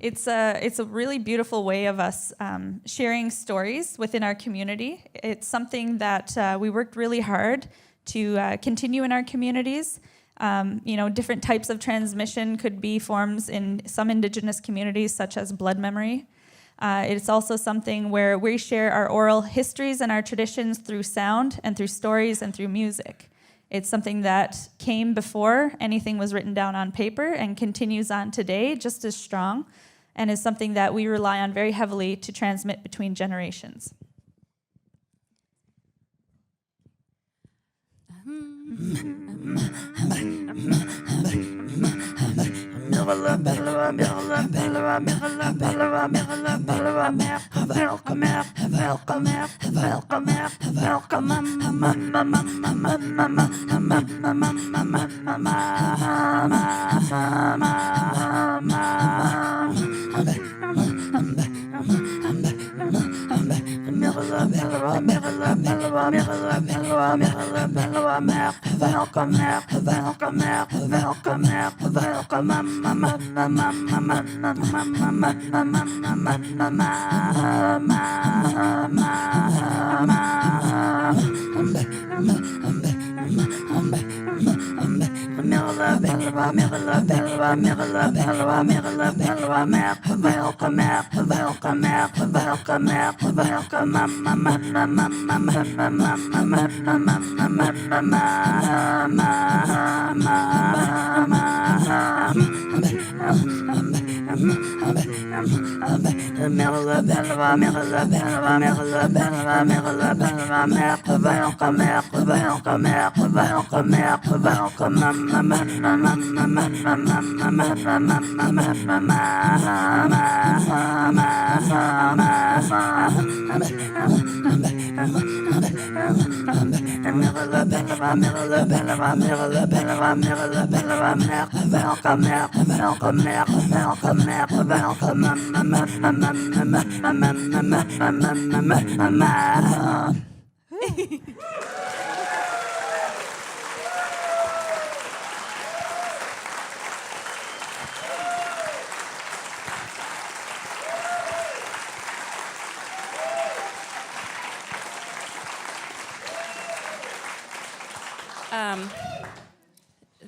It's a really beautiful way of us sharing stories within our community. It's something that we worked really hard to continue in our communities. Different types of transmission could be forms in some Indigenous communities, such as blood memory. It's also something where we share our oral histories and our traditions through sound and through stories and through music. It's something that came before anything was written down on paper and continues on today just as strong, and is something that we rely on very heavily to transmit between generations.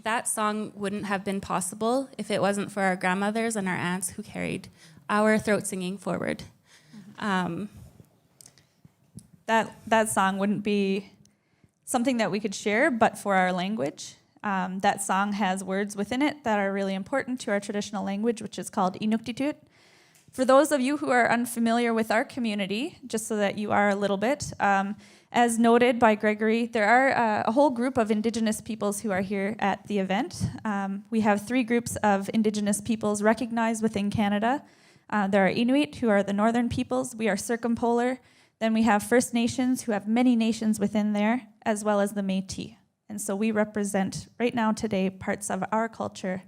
That song wouldn't have been possible if it wasn't for our grandmothers and our aunts who carried our throat singing forward. That song wouldn't be something that we could share, but for our language. That song has words within it that are really important to our traditional language, which is called Inuktitut. For those of you who are unfamiliar with our community, just so that you are a little bit, as noted by Gregory, there are a whole group of Indigenous peoples who are here at the event. We have 3 groups of Indigenous peoples recognized within Canada. There are Inuit, who are the northern peoples. We are circumpolar. Then we have First Nations, who have many nations within there, as well as the Métis. And so we represent, right now today, parts of our culture.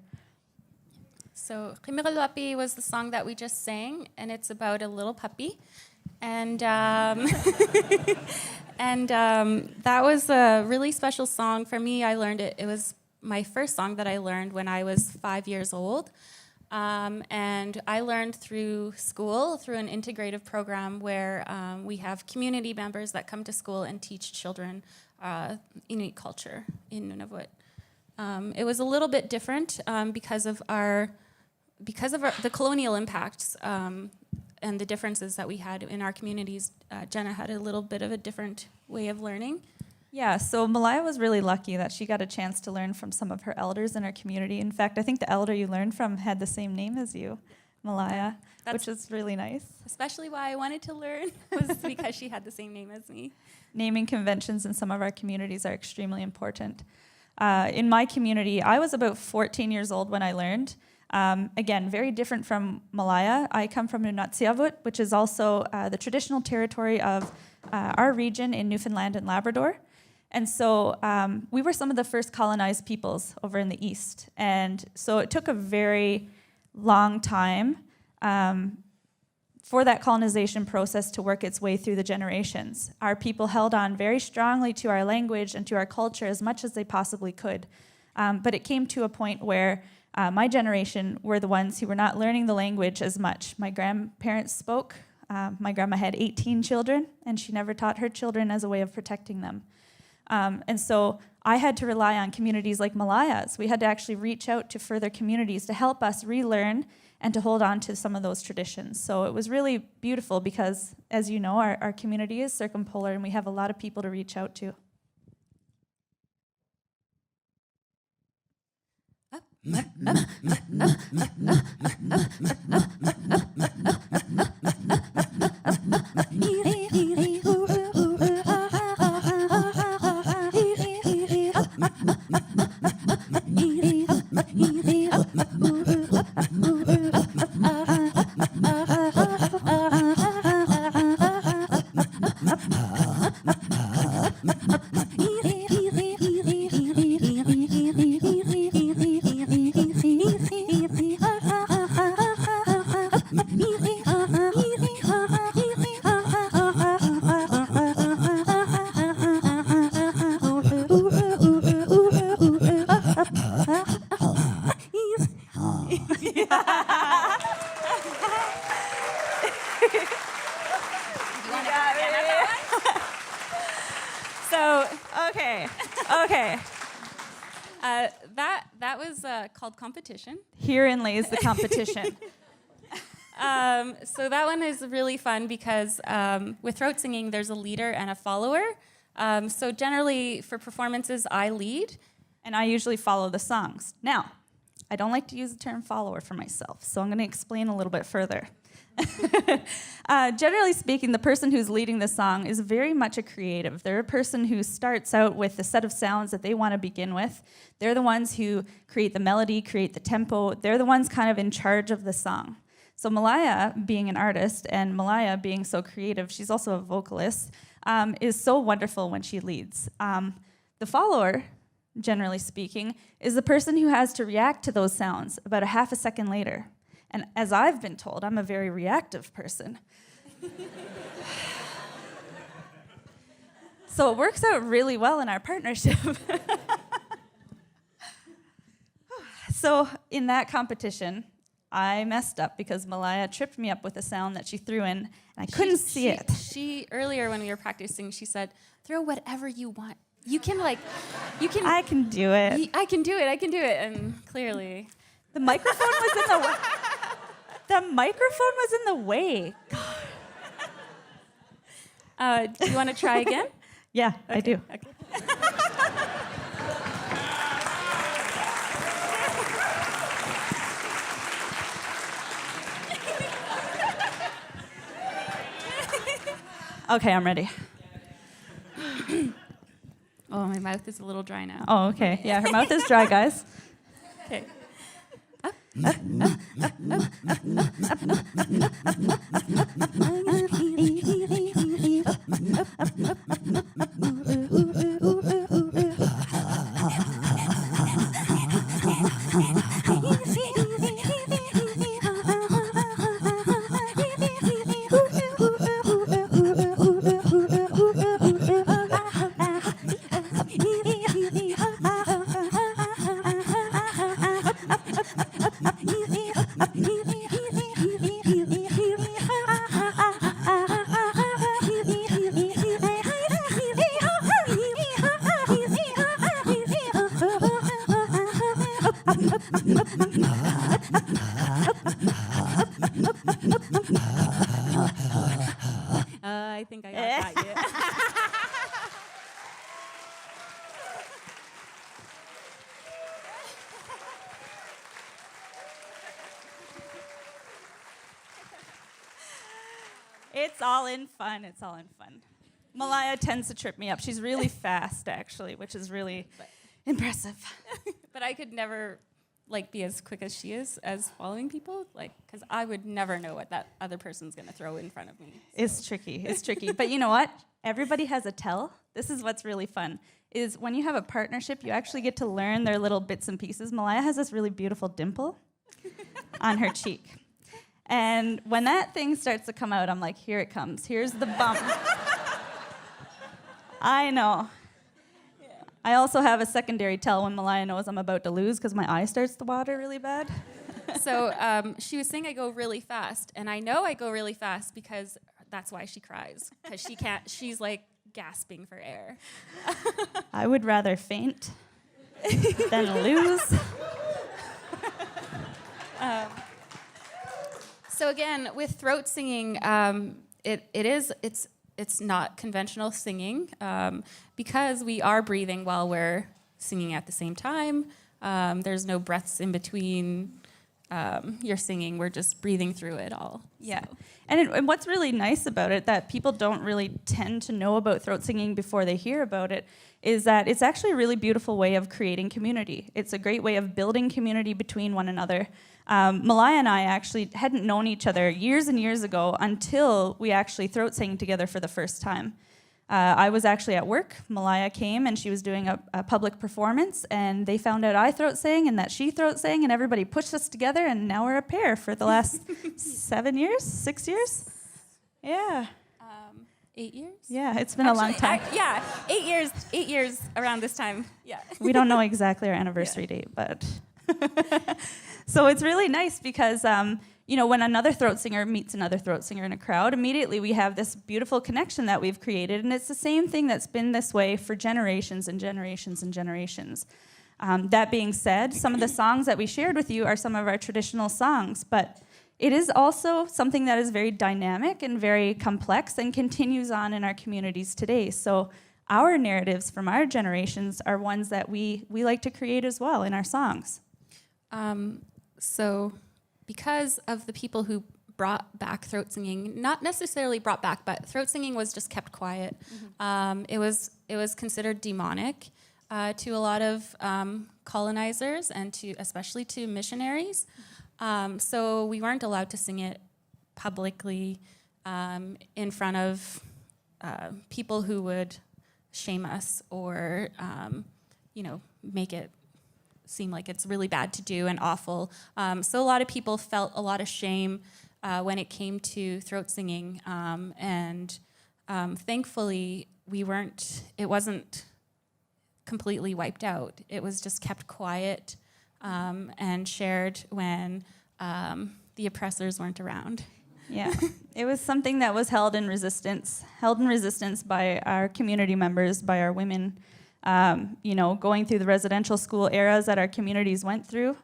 So Qimiqalwapi was the song that we just sang, and it's about a little puppy. And that was a really special song for me. I learned it. It was my first song that I learned when I was 5 years old. And I learned through school, through an integrative program where we have community members that come to school and teach children Inuit culture in Nunavut. It was a little bit different because of the colonial impacts and the differences that we had in our communities. Jenna had a little bit of a different way of learning. Yeah, so Malaya was really lucky that she got a chance to learn from some of her elders in our community. In fact, I think the elder you learned from had the same name as you, Malaya, which is really nice. Especially why I wanted to learn was because she had the same name as me. Naming conventions in some of our communities are extremely important. In my community, I was about 14 years old when I learned. Again, very different from Malaya. I come from Nunatsiavut, which is also the traditional territory of our region in Newfoundland and Labrador. And so we were some of the first colonized peoples over in the east. And so it took a very long time for that colonization process to work its way through the generations. Our people held on very strongly to our language and to our culture as much as they possibly could. But it came to a point where my generation were the ones who were not learning the language as much. My grandparents spoke. My grandma had 18 children, and she never taught her children as a way of protecting them. And so I had to rely on communities like Malaya's. We had to actually reach out to further communities to help us relearn and to hold on to some of those traditions. So it was really beautiful because, as you know, our community is circumpolar and we have a lot of people to reach out to. That was called competition. Herein lays the competition. So that one is really fun because with throat singing, there's a leader and a follower. So generally, for performances, I lead. And I usually follow the songs. Now, I don't like to use the term follower for myself, so I'm going to explain a little bit further. Generally speaking, the person who's leading the song is very much a creative. They're a person who starts out with a set of sounds that they want to begin with. They're the ones who create the melody, create the tempo. They're the ones kind of in charge of the song. So Malaya, being an artist, and Malaya being so creative, she's also a vocalist, is so wonderful when she leads. The follower, generally speaking, is the person who has to react to those sounds about a half a second later. And as I've been told, I'm a very reactive person. So it works out really well in our partnership. So in that competition, I messed up because Malaya tripped me up with a sound that she threw in, and I couldn't see it. She earlier when we were practicing, she said, "Throw whatever you want. You can I can do it. I can do it." And clearly, The microphone was in the way. The microphone was in the way. do you want to try again? Yeah, I do. Okay. Okay, I'm ready. Oh, my mouth is a little dry now. Oh, okay. Yeah, her mouth is dry, guys. Okay. I think I got that. Yeah. It's all in fun. It's all in fun. Malaya tends to trip me up. She's really fast, actually, which is really impressive. But I could never be as quick as she is as following people, because I would never know what that other person's gonna throw in front of me. It's tricky. It's tricky. But you know what? Everybody has a tell. This is what's really fun, is when you have a partnership, you actually get to learn their little bits and pieces. Malaya has this really beautiful dimple on her cheek. And when that thing starts to come out, I'm like, here it comes. Here's the bump. I know. I also have a secondary tell when Malaya knows I'm about to lose because my eye starts to water really bad. So she was saying I go really fast, and I know I go really fast because that's why she cries, because she can't. She's gasping for air. I would rather faint than lose. So again, with throat singing, it's not conventional singing because we are breathing while we're singing at the same time. There's no breaths in between your singing. We're just breathing through it all. Yeah. So. And what's really nice about it that people don't really tend to know about throat singing before they hear about it is that it's actually a really beautiful way of creating community. It's a great way of building community between one another. Malaya and I actually hadn't known each other years and years ago until we actually throat sang together for the first time. I was actually at work. Malaya came and she was doing a public performance, and they found out I throat sang and that she throat sang, and everybody pushed us together, and now we're a pair for the last 7 years, 6 years? Yeah. 8 years? Yeah, it's been a long time. 8 years. 8 years around this time. Yeah. We don't know exactly our anniversary date, but so it's really nice because when another throat singer meets another throat singer in a crowd, immediately we have this beautiful connection that we've created, and it's the same thing that's been this way for generations and generations and generations. That being said, some of the songs that we shared with you are some of our traditional songs, but it is also something that is very dynamic and very complex and continues on in our communities today. So our narratives from our generations are ones that we like to create as well in our songs. So because of the people who brought back throat singing, not necessarily brought back, but throat singing was just kept quiet. It was considered demonic to a lot of colonizers and especially to missionaries. So we weren't allowed to sing it publicly in front of people who would shame us or make it seem like it's really bad to do and awful. So a lot of people felt a lot of shame when it came to throat singing, and thankfully it wasn't completely wiped out. It was just kept quiet and shared when the oppressors weren't around. Yeah, it was something that was held in resistance by our community members, by our women, going through the residential school eras that our communities went through.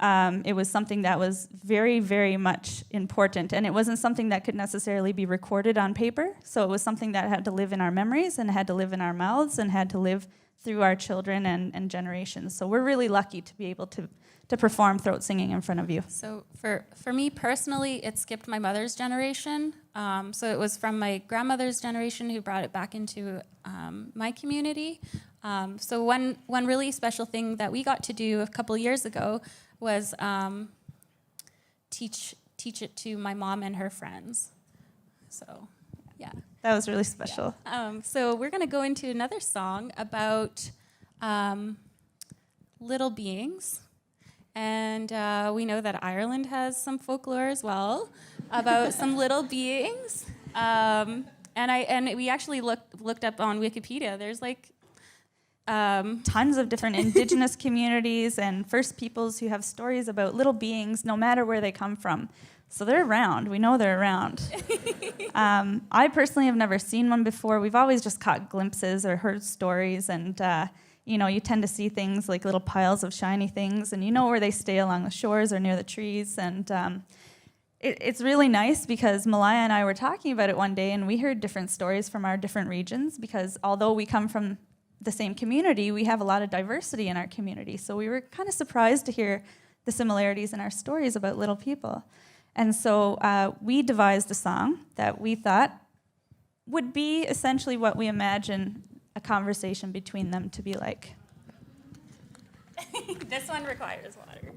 It was something that was very, very much important, and it wasn't something that could necessarily be recorded on paper, so it was something that had to live in our memories and had to live in our mouths and had to live through our children and generations. So we're really lucky to be able to perform throat singing in front of you. So for me personally, it skipped my mother's generation. So it was from my grandmother's generation who brought it back into my community. So one really special thing that we got to do a couple years ago was teach it to my mom and her friends. So, yeah. That was really special. Yeah. So we're going to go into another song about little beings. And we know that Ireland has some folklore as well about some little beings. And we actually looked up on Wikipedia. There's like tons of different Indigenous communities and First Peoples who have stories about little beings, no matter where they come from. So they're around. We know they're around. I personally have never seen one before. We've always just caught glimpses or heard stories, and you tend to see things like little piles of shiny things, and you know where they stay along the shores or near the trees. And it's really nice because Malaya and I were talking about it one day, and we heard different stories from our different regions because although we come from the same community, we have a lot of diversity in our community. So we were kind of surprised to hear the similarities in our stories about little people. And so we devised a song that we thought would be essentially what we imagine a conversation between them to be like. This one requires water.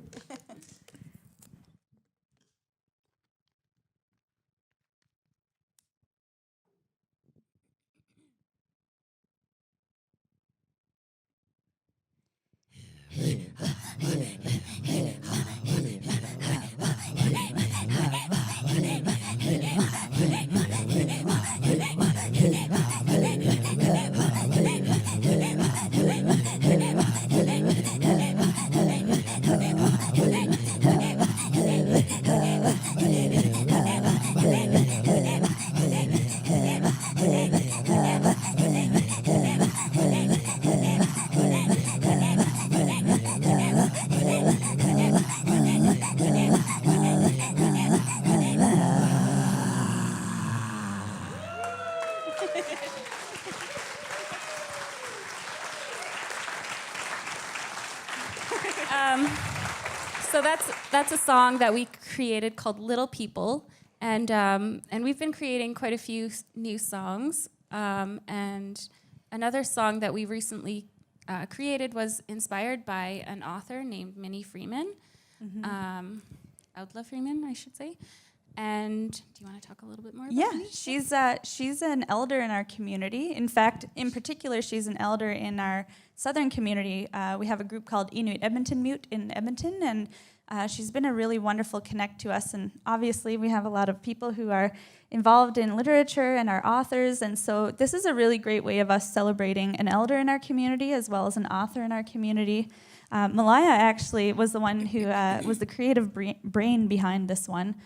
So that's a song that we created called Little People, and we've been creating quite a few new songs. And another song that we recently created was inspired by an author named Minnie Freeman, Outlaw Freeman, I should say. And do you want to talk a little bit more about Minnie? She's an elder in our community. In fact, in particular, she's an elder in our southern community. We have a group called Inuit Edmonton Mute in Edmonton, and she's been a really wonderful connect to us. And obviously, we have a lot of people who are involved in literature and are authors, and so this is a really great way of us celebrating an elder in our community as well as an author in our community. Malaya actually was the one who was the creative brain behind this one.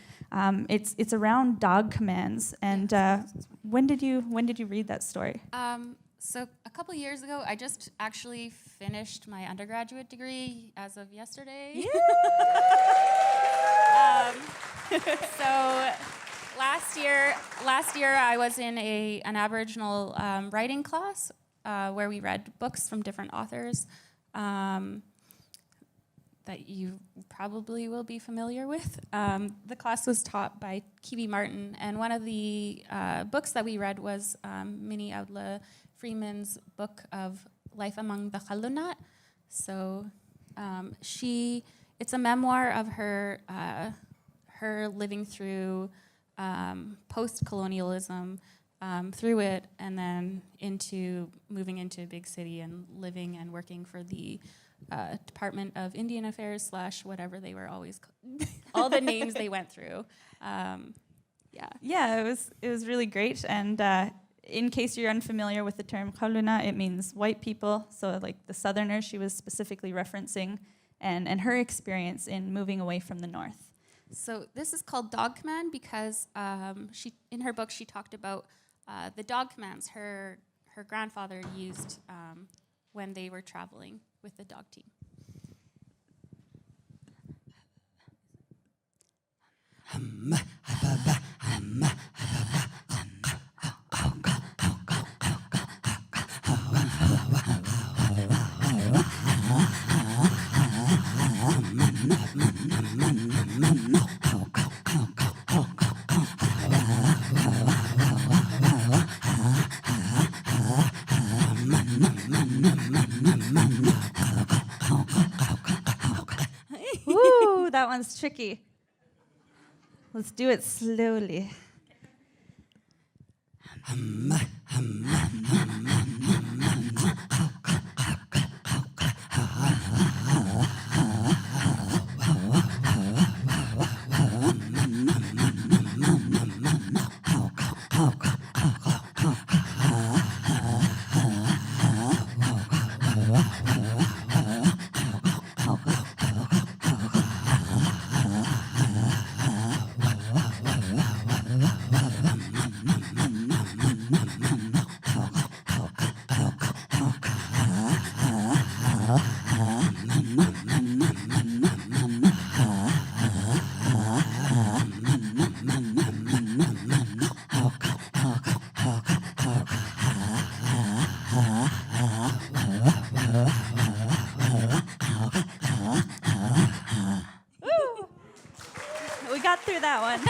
It's around dog commands. And when did you read that story? So a couple years ago, I just actually finished my undergraduate degree as of yesterday. So last year I was in an Aboriginal writing class where we read books from different authors that you probably will be familiar with. The class was taught by Kiwi Martin, and one of the books that we read was Minnie Audla Freeman's book of Life Among the Khalunat. So it's a memoir of her living through post-colonialism, through it, and then moving into a big city and living and working for the Department of Indian Affairs / whatever they were always all the names they went through. Yeah, it was really great. And in case you're unfamiliar with the term Khaluna, it means white people. So like the Southerners she was specifically referencing, and her experience in moving away from the North. So this is called dog command because in her book she talked about the dog commands her grandfather used when they were traveling with the dog team. Ooh, that one's tricky. Let's do it slowly. We got through that one.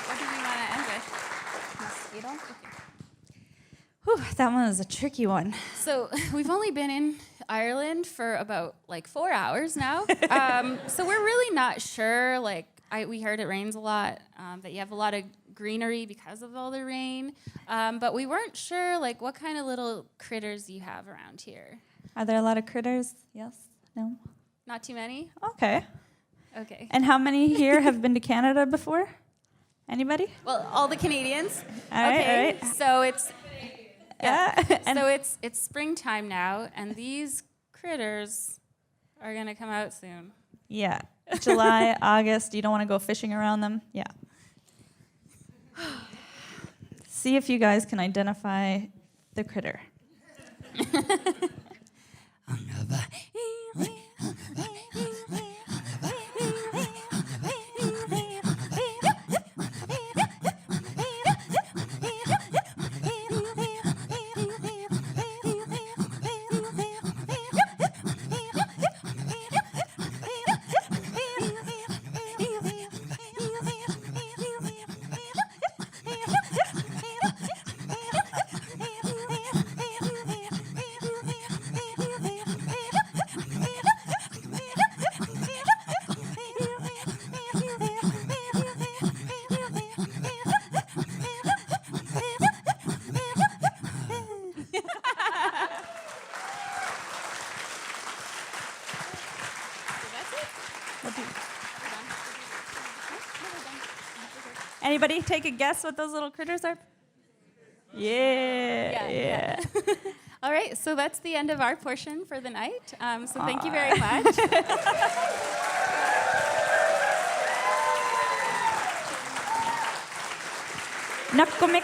What do you want to end with? Mosquito? Okay. Whew, that one was a tricky one. So we've only been in Ireland for about 4 hours now. So we're really not sure. We heard it rains a lot, that you have a lot of greenery because of all the rain. But we weren't sure what kind of little critters you have around here. Are there a lot of critters? Yes? No? Not too many? Okay. Okay. And how many here have been to Canada before? Anybody? Well, all the Canadians. All right, okay. all right. So it's And so it's springtime now, and these critters are gonna come out soon. yeah, July, August, you don't want to go fishing around them? Yeah. See if you guys can identify the critter. Anybody take a guess what those little critters are? Yeah. All right, so that's the end of our portion for the night. So thank you very much. Nakkumik.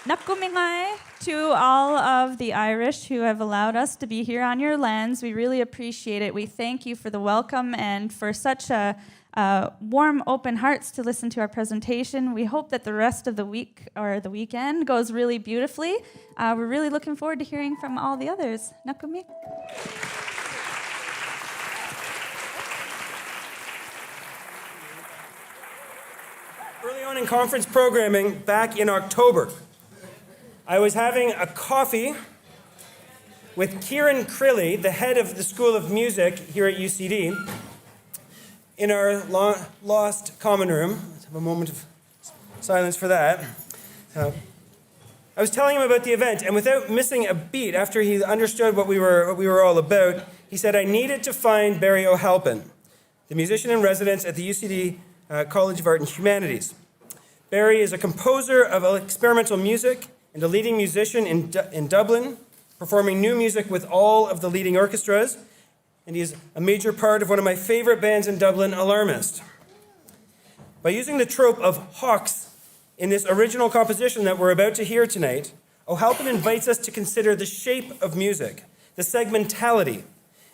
Nakkumingai to all of the Irish who have allowed us to be here on your lands. We really appreciate it. We thank you for the welcome and for such a warm, open hearts to listen to our presentation. We hope that the rest of the week or the weekend goes really beautifully. We're really looking forward to hearing from all the others. Nakkumik. Early on in conference programming back in October, I was having a coffee with Kieran Crilly, the head of the School of Music here at UCD, in our lost common room. Let's have a moment of silence for that. I was telling him about the event, and without missing a beat, after he understood what we were all about, he said I needed to find Barry O'Halpin, the musician in residence at the UCD College of Art and Humanities. Barry is a composer of experimental music and a leading musician in Dublin, performing new music with all of the leading orchestras, and he is a major part of one of my favorite bands in Dublin, Alarmist. By using the trope of hawks in this original composition that we're about to hear tonight, O'Halpin invites us to consider the shape of music, the segmentality,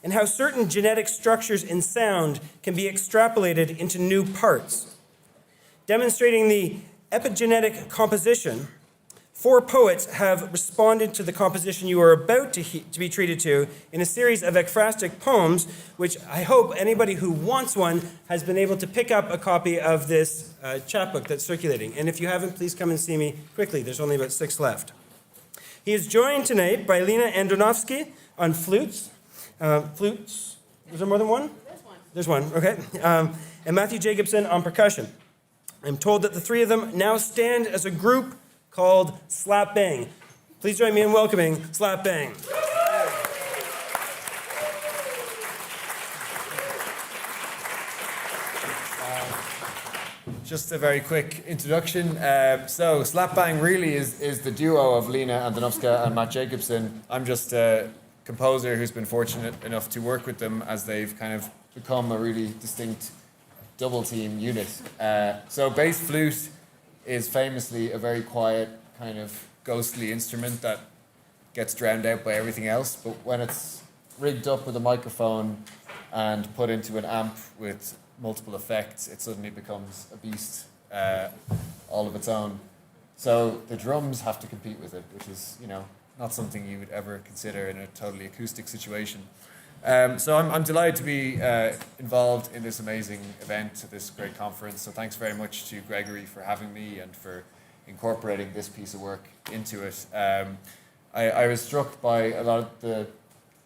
and how certain genetic structures in sound can be extrapolated into new parts. Demonstrating the epigenetic composition, 4 poets have responded to the composition you are about to be treated to in a series of ekphrastic poems, which I hope anybody who wants one has been able to pick up a copy of this chapbook that's circulating. And if you haven't, please come and see me quickly. There's only about 6 left. He is joined tonight by Lena Andonovsky on flutes. Flutes, is there more than one? There's one, okay. And Matthew Jacobson on percussion. I'm told that the 3 of them now stand as a group called Slap Bang. Please join me in welcoming Slap Bang. Just a very quick introduction. So Slap Bang really is the duo of Lena Andonovska and Matt Jacobson. I'm just a composer who's been fortunate enough to work with them as they've kind of become a really distinct double team unit. So bass flute is famously a very quiet, kind of ghostly instrument that gets drowned out by everything else. But when it's rigged up with a microphone and put into an amp with multiple effects, it suddenly becomes a beast all of its own. So the drums have to compete with it, which is, not something you would ever consider in a totally acoustic situation. So I'm delighted to be involved in this amazing event at this great conference. So thanks very much to Gregory for having me and for incorporating this piece of work into it. I was struck by a lot of the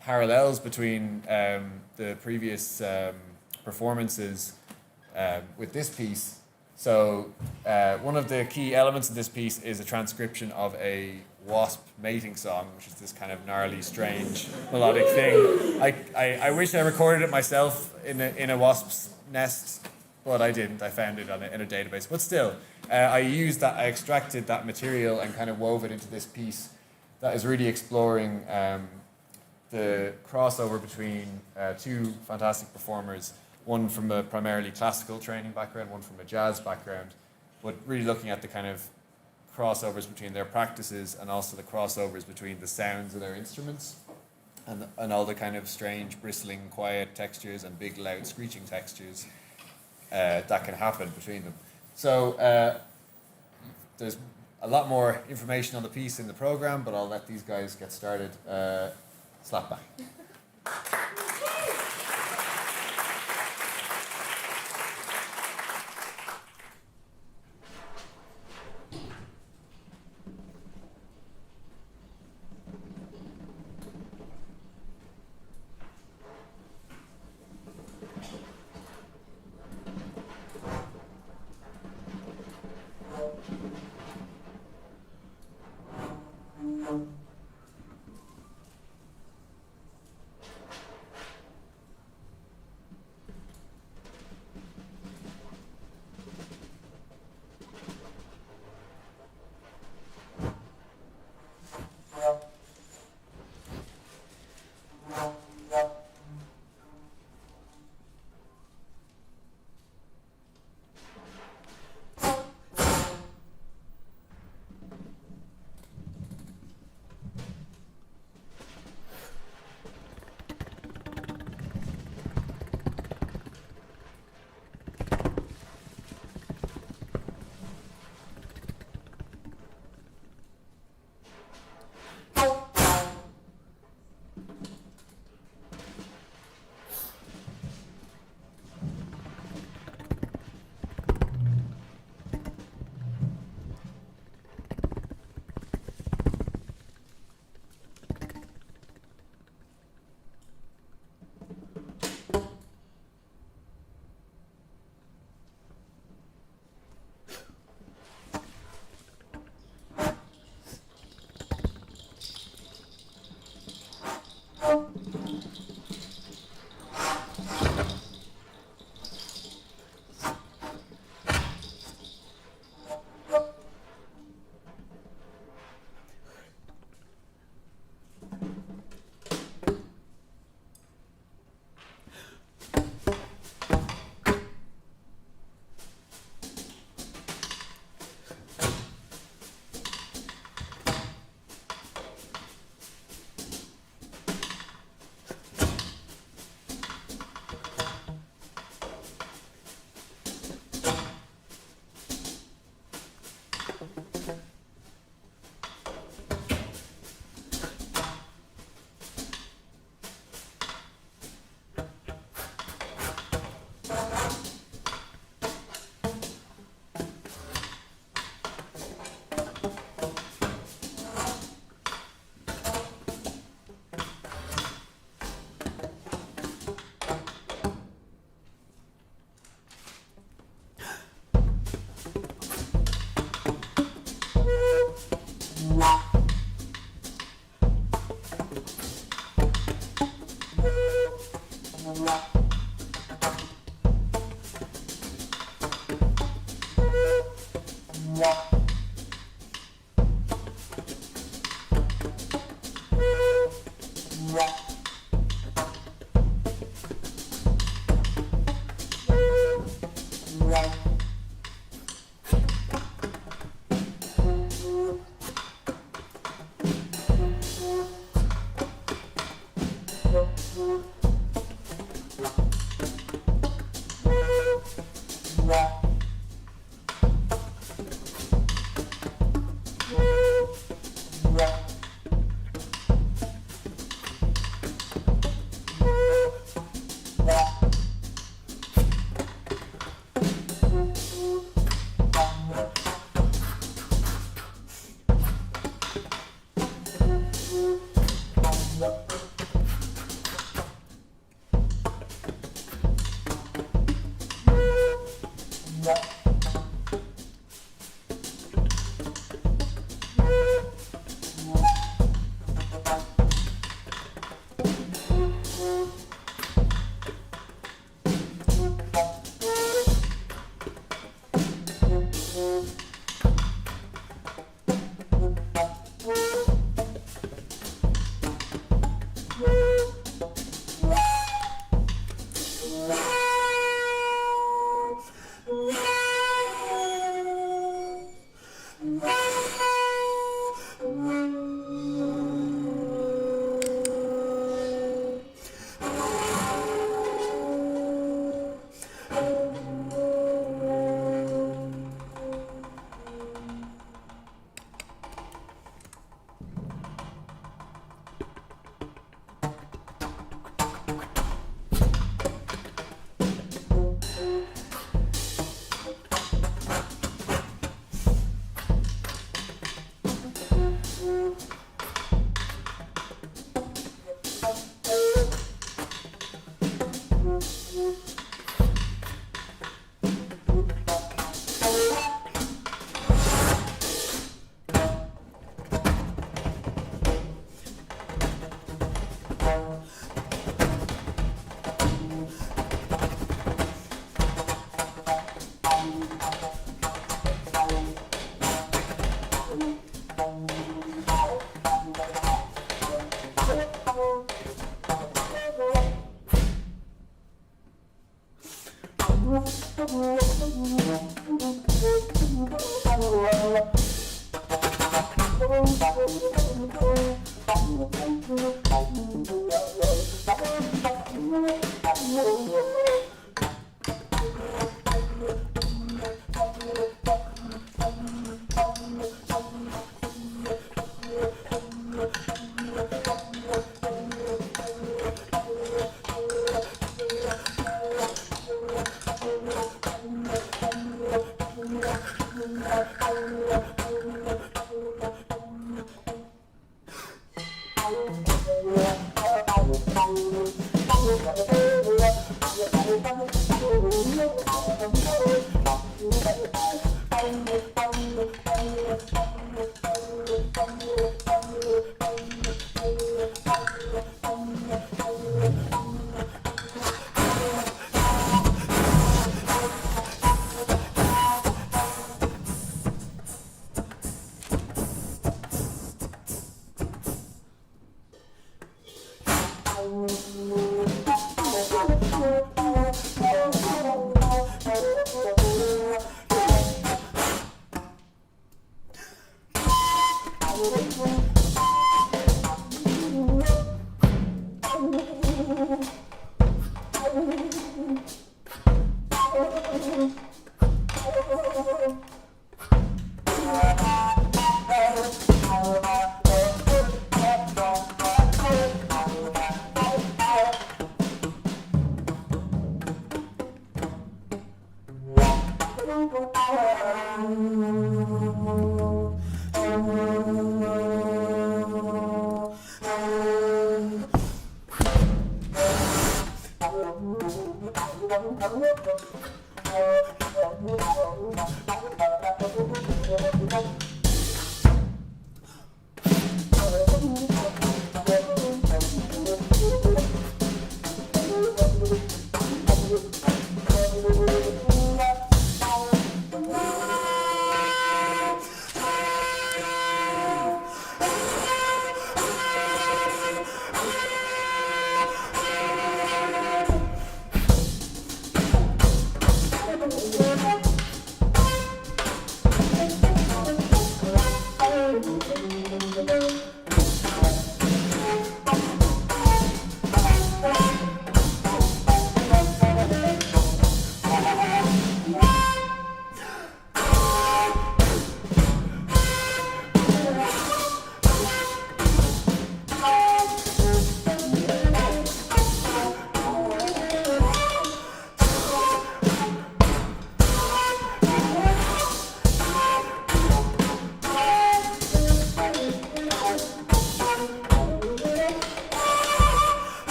parallels between the previous performances with this piece. So one of the key elements of this piece is a transcription of a wasp mating song, which is this kind of gnarly, strange, melodic thing. I wish I recorded it myself in a wasp's nest, but I didn't. I found it in a database. But still, I extracted that material and kind of wove it into this piece that is really exploring the crossover between 2 fantastic performers, one from a primarily classical training background, one from a jazz background, but really looking at the kind of crossovers between their practices and also the crossovers between the sounds of their instruments and all the kind of strange, bristling, quiet textures and big, loud, screeching textures that can happen between them. So there's a lot more information on the piece in the program, but I'll let these guys get started. Slap bang.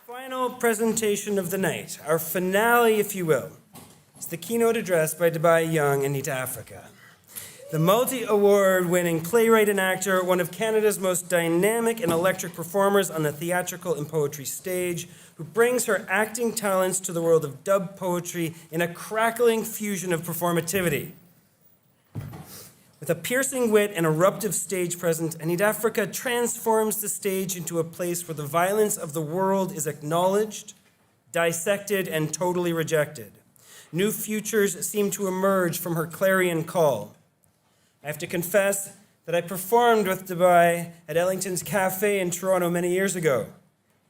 Final presentation of the night, our finale, if you will, is the keynote address by Dubai Young, Anitafrika. The multi-award winning playwright and actor, one of Canada's most dynamic and electric performers on the theatrical and poetry stage, who brings her acting talents to the world of dub poetry in a crackling fusion of performativity. With a piercing wit and eruptive stage presence, Anitafrika transforms the stage into a place where the violence of the world is acknowledged, dissected, and totally rejected. New futures seem to emerge from her clarion call. I have to confess that I performed with Dubai at Ellington's Cafe in Toronto many years ago,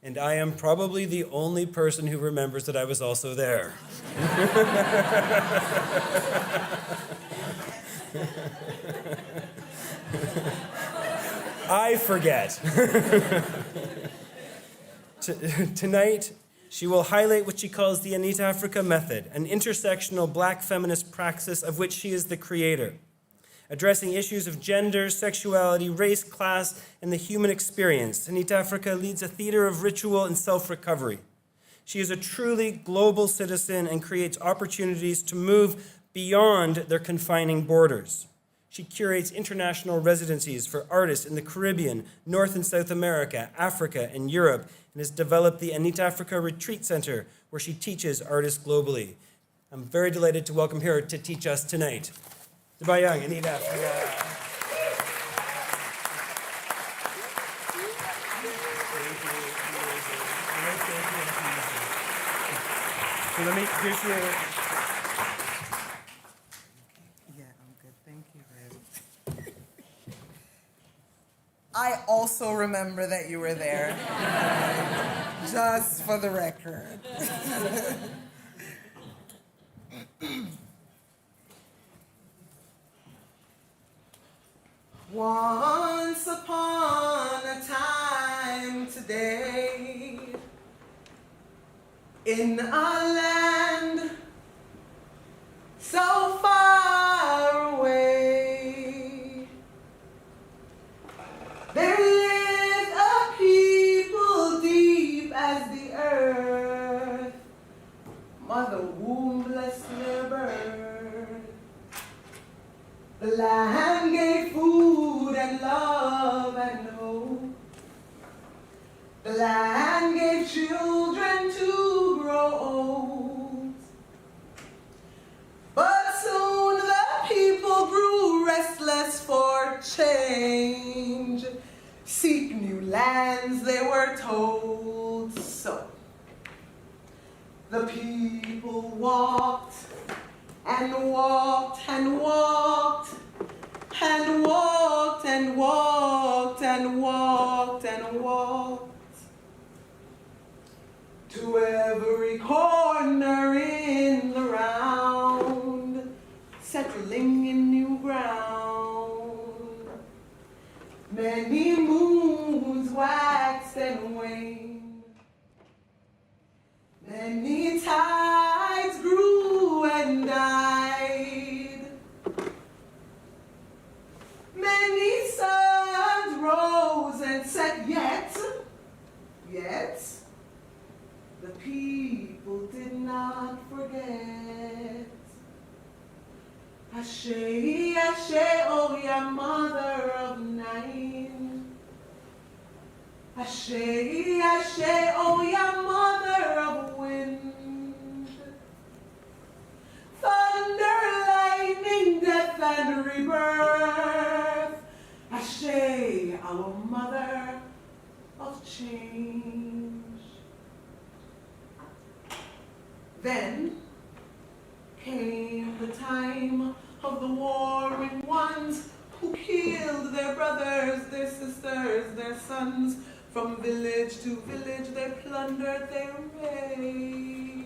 and I am probably the only person who remembers that I was also there. I forget. Tonight, she will highlight what she calls the Anitafrika method, an intersectional black feminist praxis of which she is the creator, addressing issues of gender, sexuality, race, class, and the human experience. Anitafrika leads a theater of ritual and self-recovery. She is a truly global citizen and creates opportunities to move beyond their confining borders. She curates international residencies for artists in the Caribbean, North and South America, Africa, and Europe, and has developed the Anitafrika Retreat Center, where she teaches artists globally. I'm very delighted to welcome her to teach us tonight. Dubai Young, Anitafrika. So let me, here's your... I also remember that you were there, just for the record. Once upon a time today, in a land so far away, there lived a people deep as the earth, mother womb blessed their birth. The land gave food and walked and walked and walked to every corner in the round, settling in new ground. Many moons waxed and waned, many tides grew and died, many suns rose and set, yet the people did not forget. Ashe, Ashe, oh ya mother of nine. Ashe, Ashe, oh ya mother of wind. Thunder, lightning, death, and rebirth. Ashe, our mother of change. Then came the time of the warring ones who killed their brothers, their sisters, their sons. From village to village they plundered their race.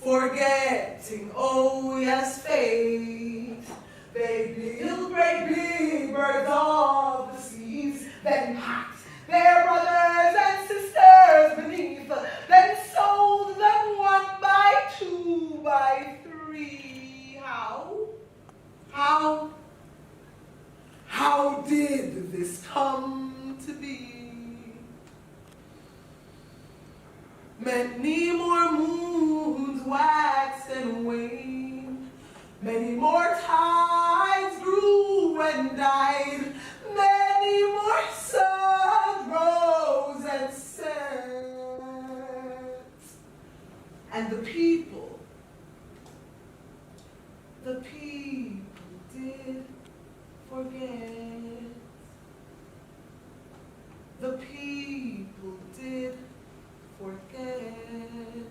Forgetting Oya's fate, they built great big birds of the seas, then hacked their brothers and sisters beneath, then sold them 1 by 2 by 3. How did this come to be? Many more moons waxed and waned, many more tides grew and died, many more suns rose and set, and the people did forget. The people did forget.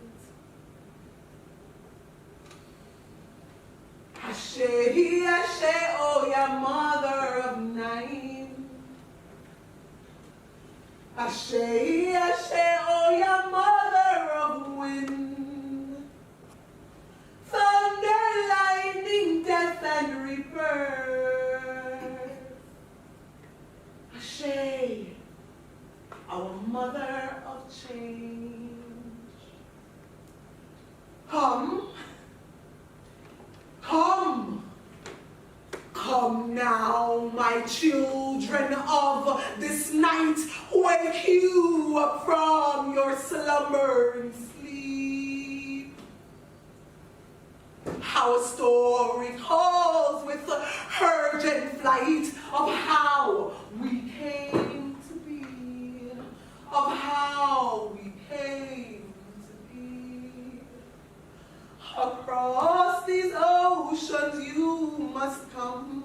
Ashe, Ashe, oh ya mother of nine. Ashe, Ashe, oh ya mother of wind. Thunder, lightning, death, and rebirth. Ashe, our mother of change. Come now, my children of this night, wake you up from your slumbering sleep. How a story calls with urgent flight of how we came to be, of how we came to be. Across these oceans you must come.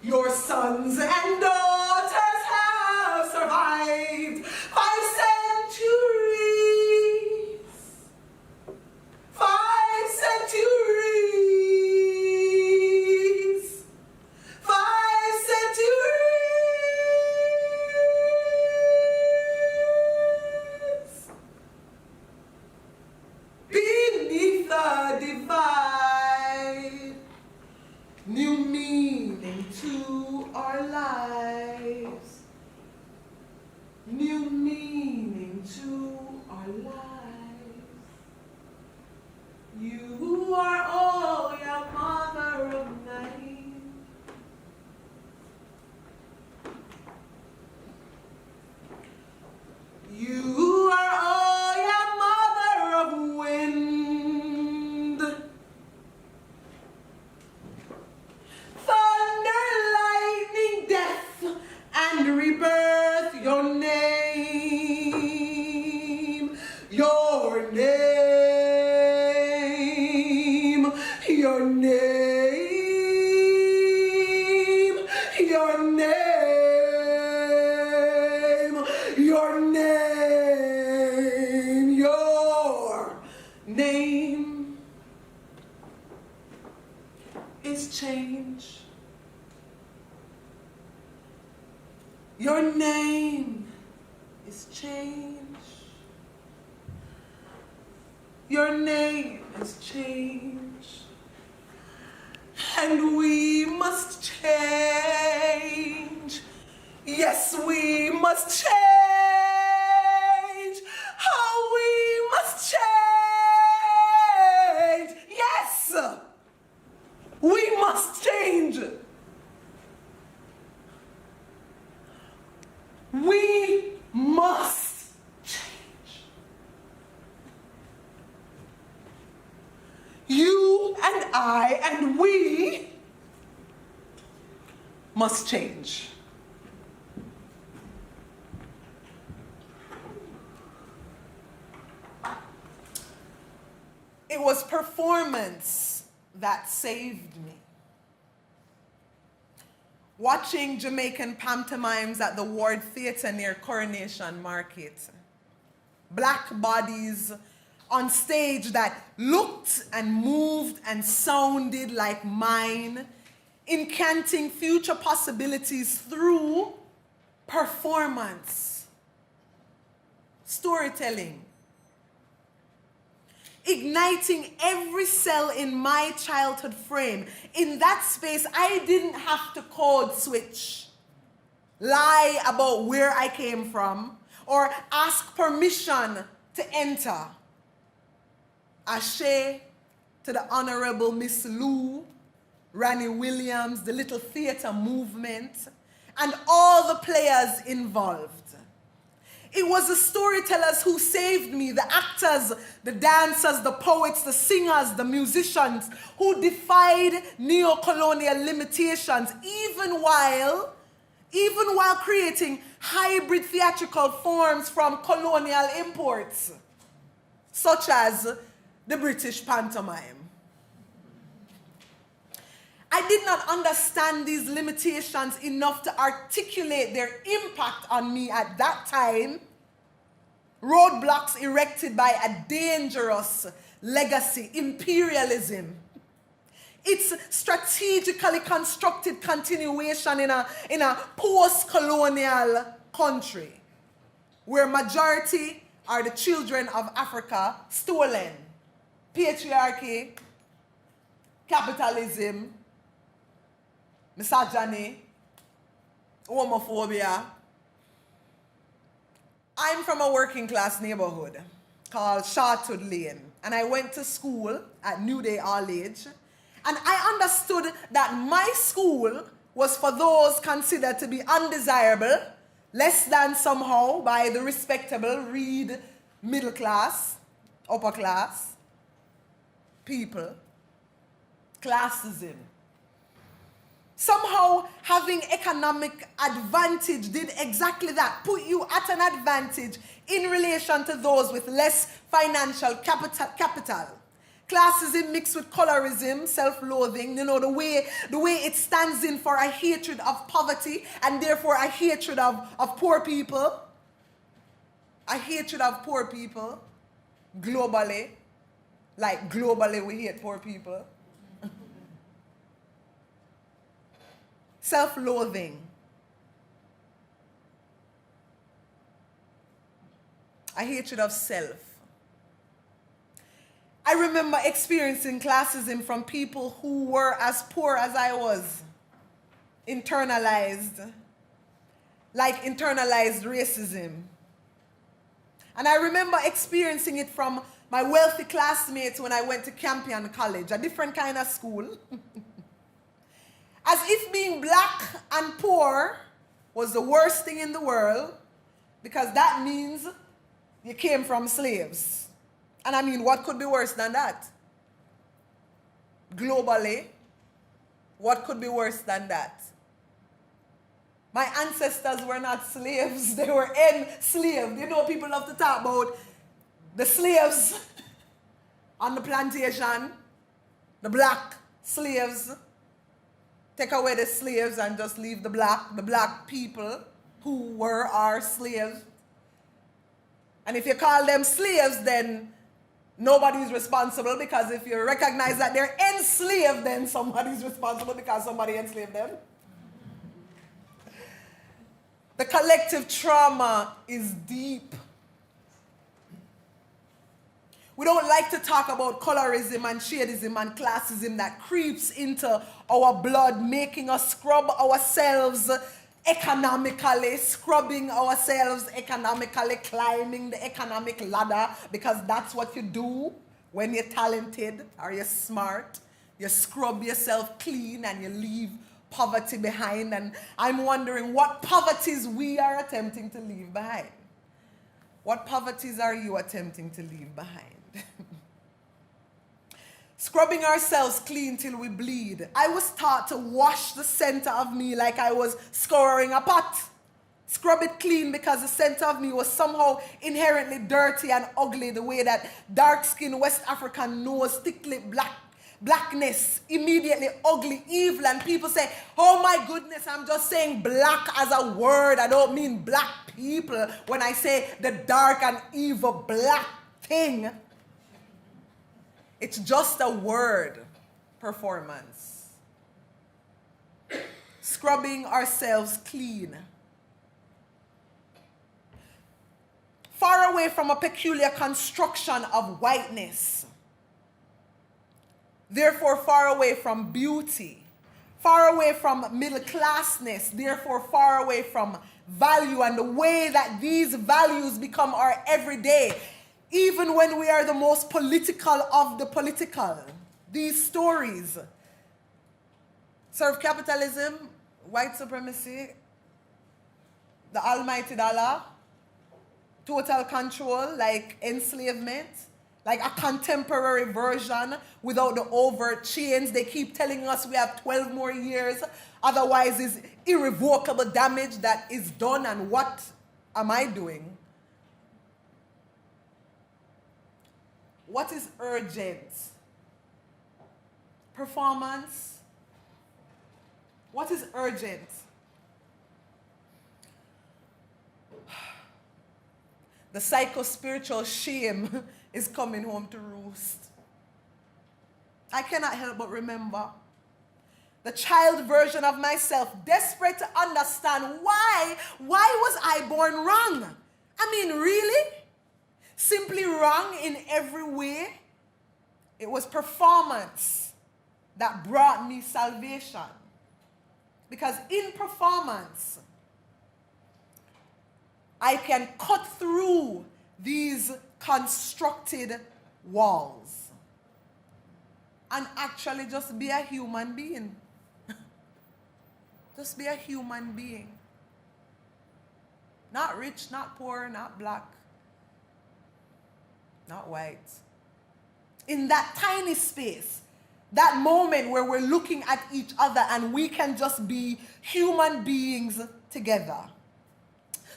Your sons and daughters have survived 5 centuries. 5 centuries. 5 centuries. Beneath the divide, new meaning to our lives. name is change. Your name is change. Your name is change. And we must change. Yes, we must change. Oh, we must change. Yes, we must change. We must change. You and I and we must change. It was performance that saved me. Watching Jamaican pantomimes at the Ward Theatre near Coronation Market. Black bodies on stage that looked and moved and sounded like mine, incanting future possibilities through performance, storytelling, igniting every cell in my childhood frame. In that space, I didn't have to code switch, lie about where I came from, or ask permission to enter. Ashe to the Honorable Miss Lou, Ranny Williams, the Little Theatre Movement, and all the players involved. It was the storytellers who saved me, the actors, the dancers, the poets, the singers, the musicians, who defied neo-colonial limitations, even while creating hybrid theatrical forms from colonial imports, such as the British pantomime. I did not understand these limitations enough to articulate their impact on me at that time. Roadblocks erected by a dangerous legacy, imperialism. Its strategically constructed continuation in a post-colonial country where majority are the children of Africa stolen. Patriarchy, capitalism, misogyny, homophobia. I'm from a working class neighborhood called Shortwood Lane, and I went to school at New Day All Age, and I understood that my school was for those considered to be undesirable, less than somehow by the respectable, read, middle class, upper class people, classism. Somehow having economic advantage did exactly that, put you at an advantage in relation to those with less financial capital. Classism mixed with colorism, self-loathing, the way it stands in for a hatred of poverty and therefore a hatred of poor people. A hatred of poor people globally. Like globally we hate poor people. Self-loathing. A hatred of self. I remember experiencing classism from people who were as poor as I was. Internalized racism. And I remember experiencing it from my wealthy classmates when I went to Campion College, a different kind of school. As if being black and poor was the worst thing in the world, because that means you came from slaves. And I mean, what could be worse than that? Globally, what could be worse than that? My ancestors were not slaves, they were enslaved. People love to talk about the slaves on the plantation, the black slaves. Take away the slaves and just leave the black people who were our slaves. And if you call them slaves, then Nobody's responsible, because if you recognize that they're enslaved, then somebody's responsible because somebody enslaved them. The collective trauma is deep. We don't like to talk about colorism and shadism and classism that creeps into our blood, making us scrub ourselves economically, scrubbing ourselves economically, climbing the economic ladder, because that's what you do when you're talented or you're smart. You scrub yourself clean and you leave poverty behind. And I'm wondering what poverties we are attempting to leave behind. What poverties are you attempting to leave behind? Scrubbing ourselves clean till we bleed. I was taught to wash the center of me like I was scouring a pot. Scrub it clean because the center of me was somehow inherently dirty and ugly, the way that dark-skinned West African knows thick-lipped blackness, immediately ugly, evil. And people say, oh my goodness, I'm just saying black as a word. I don't mean black people when I say the dark and evil black thing. It's just a word, performance. Scrubbing ourselves clean. Far away from a peculiar construction of whiteness. Therefore, far away from beauty. Far away from middle classness. Therefore, far away from value and the way that these values become our everyday. Even when we are the most political of the political, these stories serve capitalism, white supremacy, the almighty dollar, total control, like enslavement, like a contemporary version without the overt chains. They keep telling us we have 12 more years, otherwise it's irrevocable damage that is done. And what am I doing? What is urgent? Performance. What is urgent? The psycho-spiritual shame is coming home to roost. I cannot help but remember the child version of myself, desperate to understand why was I born wrong? I mean, really? Simply wrong in every way. It was performance that brought me salvation. Because in performance, I can cut through these constructed walls and actually just be a human being. Just be a human being. Not rich, not poor, not black, not white. In that tiny space, that moment where we're looking at each other and we can just be human beings together.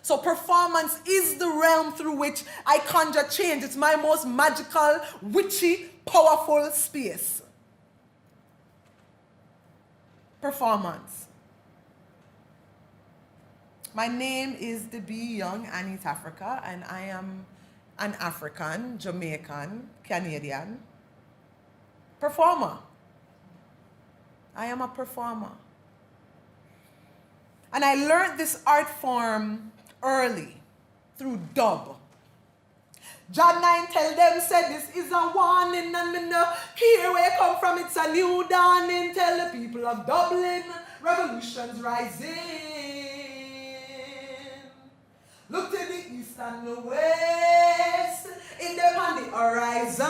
So performance is the realm through which I conjure change. It's my most magical, witchy, powerful space. Performance. My name is the young Anitafrika, and I am an African, Jamaican, Canadian performer. I am a performer. And I learned this art form early through dub. John 9 tell them, said this is a warning, and me know here where I come from, it's a new dawning. Tell the people of Dublin, revolution's rising. Look to the east and the west, in them on the horizon.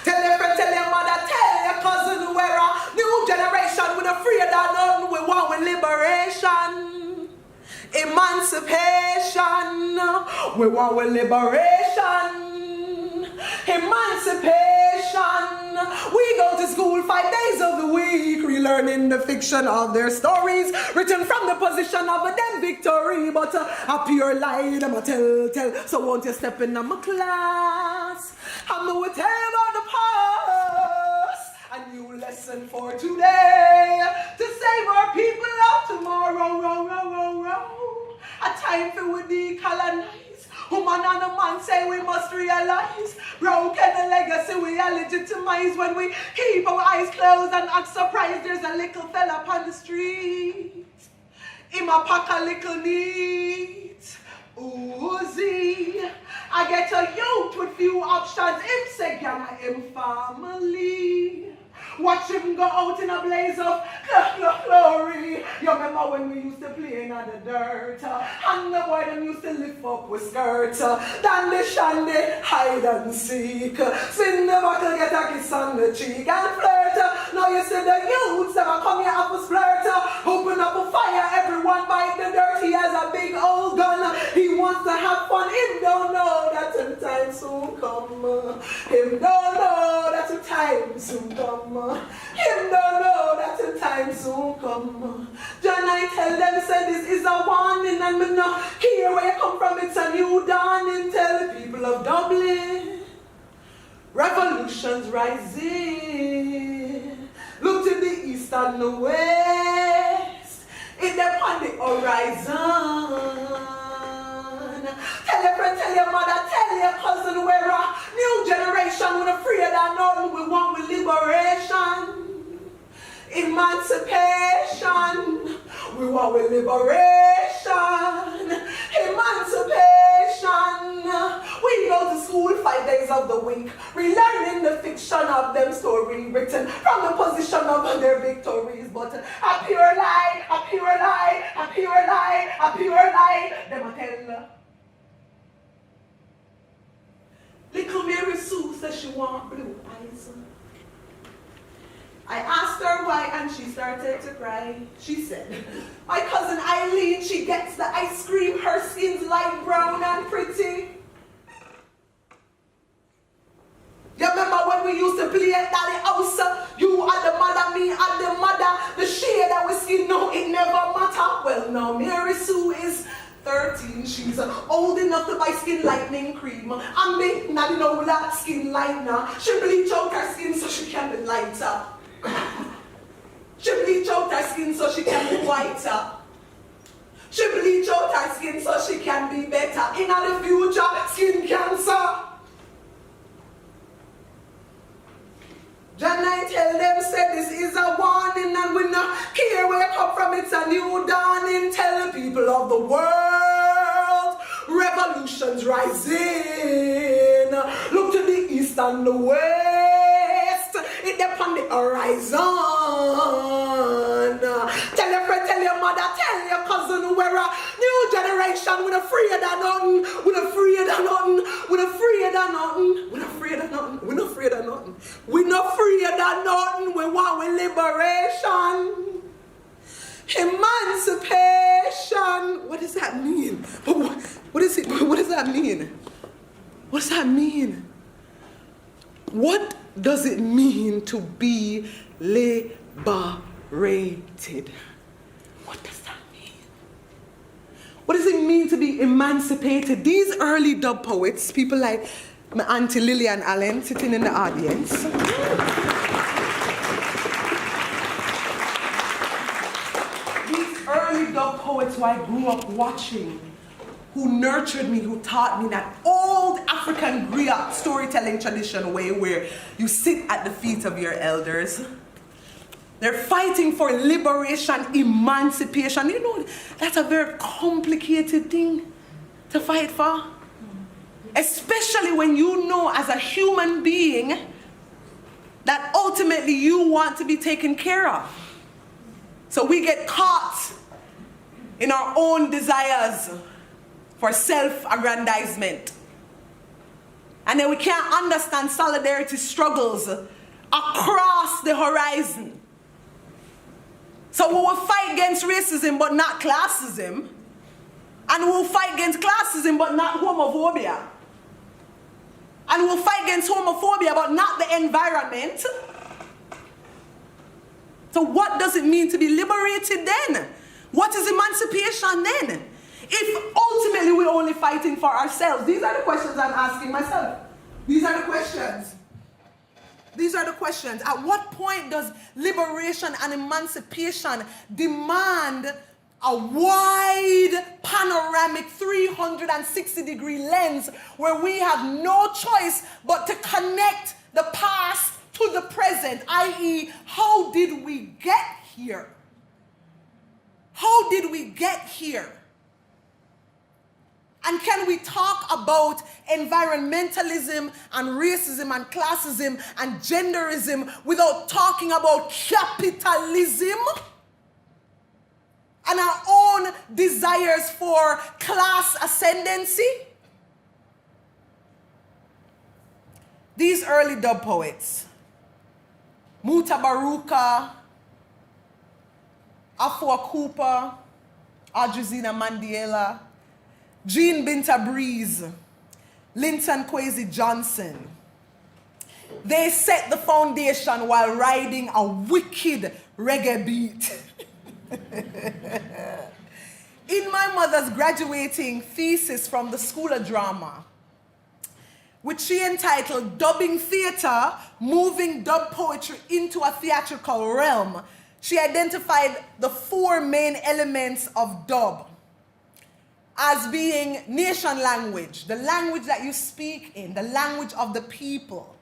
Tell your friend, tell your mother, tell your cousin, we're a new generation. We're not afraid of nothing, we want with liberation. Emancipation, we want with liberation. Emancipation, we go to school 5 days of the week, relearning the fiction of their stories, written from the position of a them victory, but a pure lie, them a tell. So won't you step in my class, and we will tell you about the past. A new lesson for today, to save our people of tomorrow. A time for we decolonize, Woman and a man say we must realize. Broken the legacy we are legitimize when we keep our eyes closed and act surprised. There's a little fella upon the street. Him a pack a little neat. Uzi. I get a youth with few options. Him say gang him family. Watch him go out in a blaze of glory. You remember when we used to play in the dirt? And the boy them used to lift up with skirts. Dandy shandy, hide and seek. Spin the buckle, get a kiss on the cheek and flirt. Now you see the youths that come here up a flirt. Open up a fire, everyone bite the dirt. He has a big old gun. He wants to have fun. Him don't know that in time soon come. Him don't know that in time soon come. Him don't know that the time soon come. John, I tell them, say this is a warning, and me no care where you come from, it's a new dawning. Tell the people of Dublin, revolution's rising. Look to the east and the west, it's upon the horizon. Tell your friend, tell your mother, tell your cousin, we're a new generation. We're not afraid of nothing. We want with liberation, emancipation. We want with liberation, emancipation. We go to school 5 days of the week, relearning the fiction of them story written from the position of their victories. But a pure lie, a pure lie, a pure lie, a pure lie. Them a tell. Little Mary Sue says she wants blue eyes. I asked her why and she started to cry. She said, my cousin Eileen, she gets the ice cream, her skin's light brown and pretty. You remember when we used to play at the house? You are the mother, me and the mother. The shade that we skin, no, it never matter. Well, now Mary Sue is 13, she's old enough to buy skin lightening cream. And me, not in all that skin lightener. She bleach out her skin so she can be lighter. She bleach out her skin so she can be whiter. She bleach out her skin so she can be better. In the future, skin cancer. John, I tell them, say this is a warning, and we not care where you come from, it's a new dawning. Tell the people of the world, revolution's rising. Look to the east and the west, it's upon the horizon. Tell your friend, tell your mother, tell your cousin, we're a new generation. We're not afraid of nothing, we're not afraid of nothing, we're not afraid of nothing, we're not afraid of nothing, we're not afraid of nothing. We're not afraid of nothing. We want with liberation, emancipation. What does that mean? What is it? What does that mean? What does that mean? What does it mean to be liberated? What does that mean? What does it mean to be emancipated? These early dub poets, people like my auntie Lillian Allen sitting in the audience. These early dub poets who I grew up watching, who nurtured me, who taught me that old African griot storytelling tradition way where you sit at the feet of your elders. They're fighting for liberation, emancipation. You know, that's a very complicated thing to fight for. Especially when you know as a human being that ultimately you want to be taken care of. So we get caught in our own desires for self-aggrandizement. And then we can't understand solidarity struggles across the horizon. So we will fight against racism but not classism. And we will fight against classism but not homophobia. And we'll fight against homophobia, but not the environment. So what does it mean to be liberated then? What is emancipation then? If ultimately we're only fighting for ourselves. These are the questions I'm asking myself. These are the questions. These are the questions. At what point does liberation and emancipation demand a wide panoramic 360-degree lens where we have no choice but to connect the past to the present, i.e., how did we get here? How did we get here? And can we talk about environmentalism and racism and classism and genderism without talking about capitalism and our own desires for class ascendancy? These early dub poets, Mutabaruka, Afua Cooper, Adrizina Mandela, Jean Binta Breeze, Linton Kwesi Johnson. They set the foundation while riding a wicked reggae beat. In my mother's graduating thesis from the School of Drama, which she entitled Dubbing Theatre, Moving Dub Poetry into a Theatrical Realm, she identified the 4 main elements of dub as being nation language, the language that you speak in, the language of the people.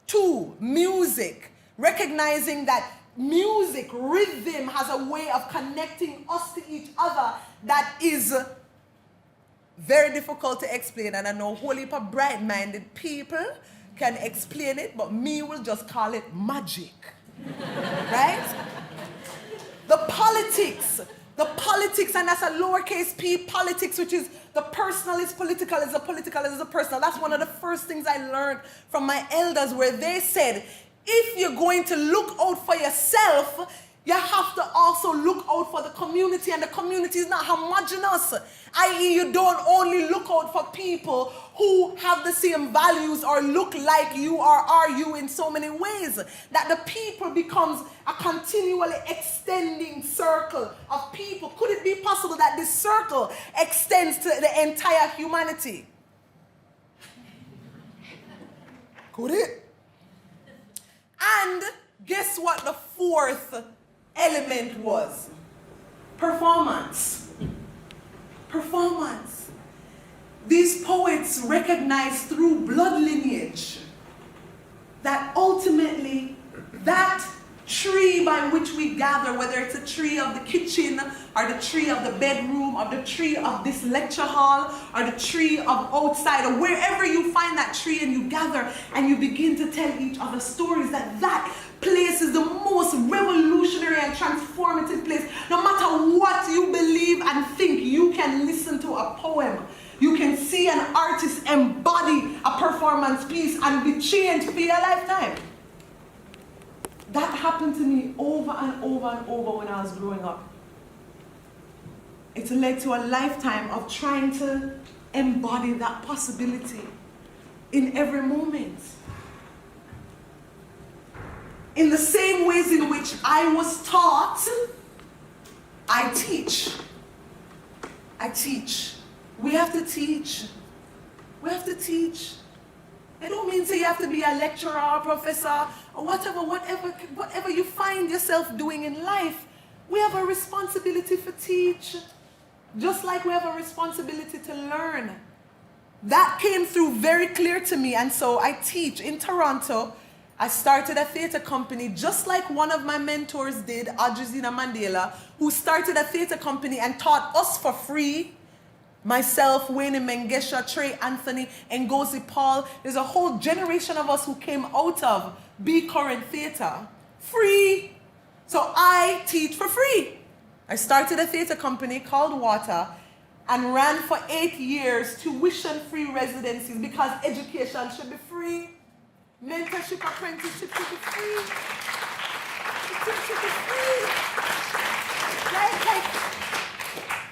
2, music, recognizing that music, rhythm has a way of connecting us to each other that is very difficult to explain, and I know a whole heap of bright-minded people can explain it, but me will just call it magic, right? The politics, and that's a lowercase p, politics, which is the personal is political, is the political is the personal. That's one of the first things I learned from my elders, where they said, if you're going to look out for yourself, you have to also look out for the community, and the community is not homogeneous, i.e. you don't only look out for people who have the same values or look like you or are you in so many ways, that the people becomes a continually extending circle of people. Could it be possible that this circle extends to the entire humanity? Could it? And guess what the 4th element was? Performance. Performance. These poets recognize through blood lineage that ultimately that tree by which we gather, whether it's a tree of the kitchen or the tree of the bedroom or the tree of this lecture hall or the tree of outside or wherever you find that tree and you gather and you begin to tell each other stories, that place is the most revolutionary and transformative place. No matter what you believe and think, you can listen to a poem. You can see an artist embody a performance piece and be changed for your lifetime. That happened to me over and over and over when I was growing up. It led to a lifetime of trying to embody that possibility in every moment. In the same ways in which I was taught, I teach. I teach. We have to teach. We have to teach. I don't mean say you have to be a lecturer or a professor or whatever you find yourself doing in life. We have a responsibility to teach, just like we have a responsibility to learn. That came through very clear to me, and so I teach. In Toronto, I started a theatre company just like one of my mentors did, Adrizina Mandela, who started a theatre company and taught us for free. Myself, Wayne Mengesha, Trey Anthony, Ngozi Paul. There's a whole generation of us who came out of Be Current Theatre. Free. So I teach for free. I started a theatre company called Water and ran for 8 years tuition-free residencies because education should be free. Mentorship, apprenticeship should be free. It should be free. Like,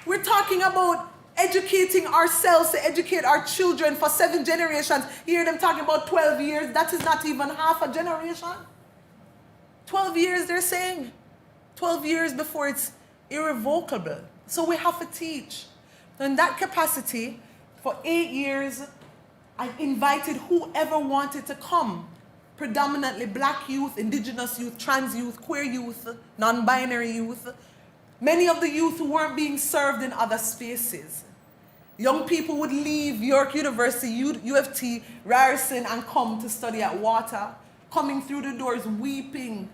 we're talking about educating ourselves to educate our children for 7 generations. You hear them talking about 12 years. That is not even half a generation. 12 years, they're saying. 12 years before it's irrevocable. So we have to teach. In that capacity, for 8 years, I invited whoever wanted to come. Predominantly black youth, indigenous youth, trans youth, queer youth, non-binary youth. Many of the youth who weren't being served in other spaces. Young people would leave York University, UFT, Ryerson, and come to study at Water, coming through the doors weeping,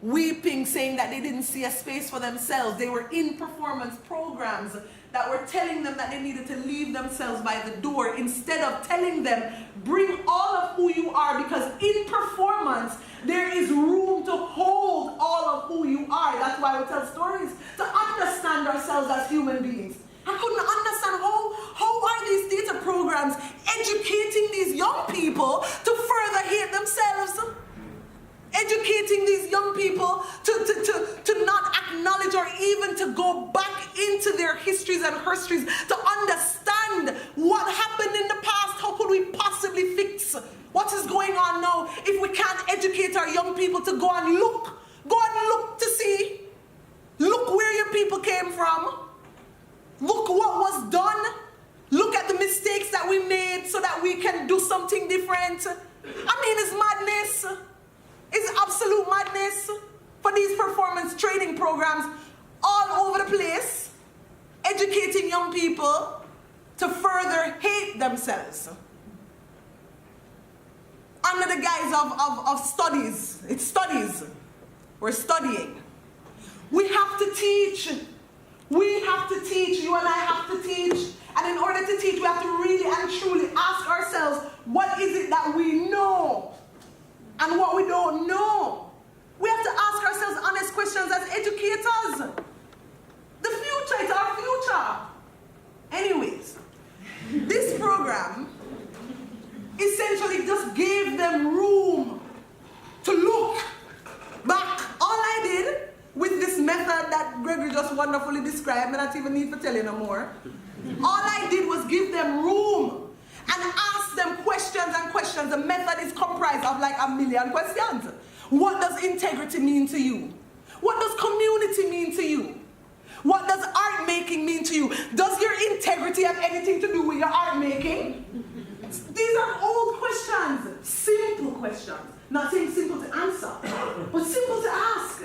saying that they didn't see a space for themselves. They were in performance programs that were telling them that they needed to leave themselves by the door instead of telling them, bring all of who you are, because in performance, there is room to hold all of who you are. That's why we tell stories, to understand ourselves as human beings. I couldn't understand how are these theater programs educating these young people to further hate themselves? Educating these young people to not acknowledge or even to go back into their histories and herstories, to understand what happened in the past. How could we possibly fix what is going on now if we can't educate our young people to go and look to see, look where your people came from, look what was done, look at the mistakes that we made so that we can do something different. I mean, it's madness. It's absolute madness for these performance training programs all over the place, educating young people to further hate themselves. Under the guise of studies. It's studies. We're studying. We have to teach. We have to teach. You and I have to teach. And in order to teach, we have to really and truly ask ourselves, what is it that we know? And what we don't know. We have to ask ourselves honest questions as educators. The future, it's our future. Anyways, this program essentially just gave them room to look back. All I did with this method that Gregory just wonderfully described, I don't even need to tell you no more. All I did was give them room and ask them questions and questions. The method is comprised of like 1,000,000 questions. What does integrity mean to you? What does community mean to you? What does art making mean to you? Does your integrity have anything to do with your art making? These are old questions, simple questions. Not saying simple to answer, but simple to ask.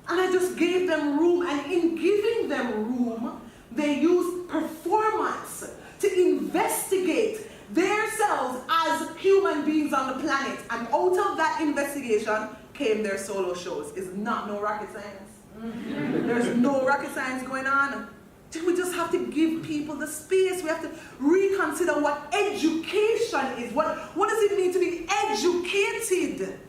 And I just gave them room, and in giving them room, they used performance to investigate themselves as human beings on the planet. And out of that investigation came their solo shows. It's not no rocket science. There's no rocket science going on. We just have to give people the space. We have to reconsider what education is. What does it mean to be educated?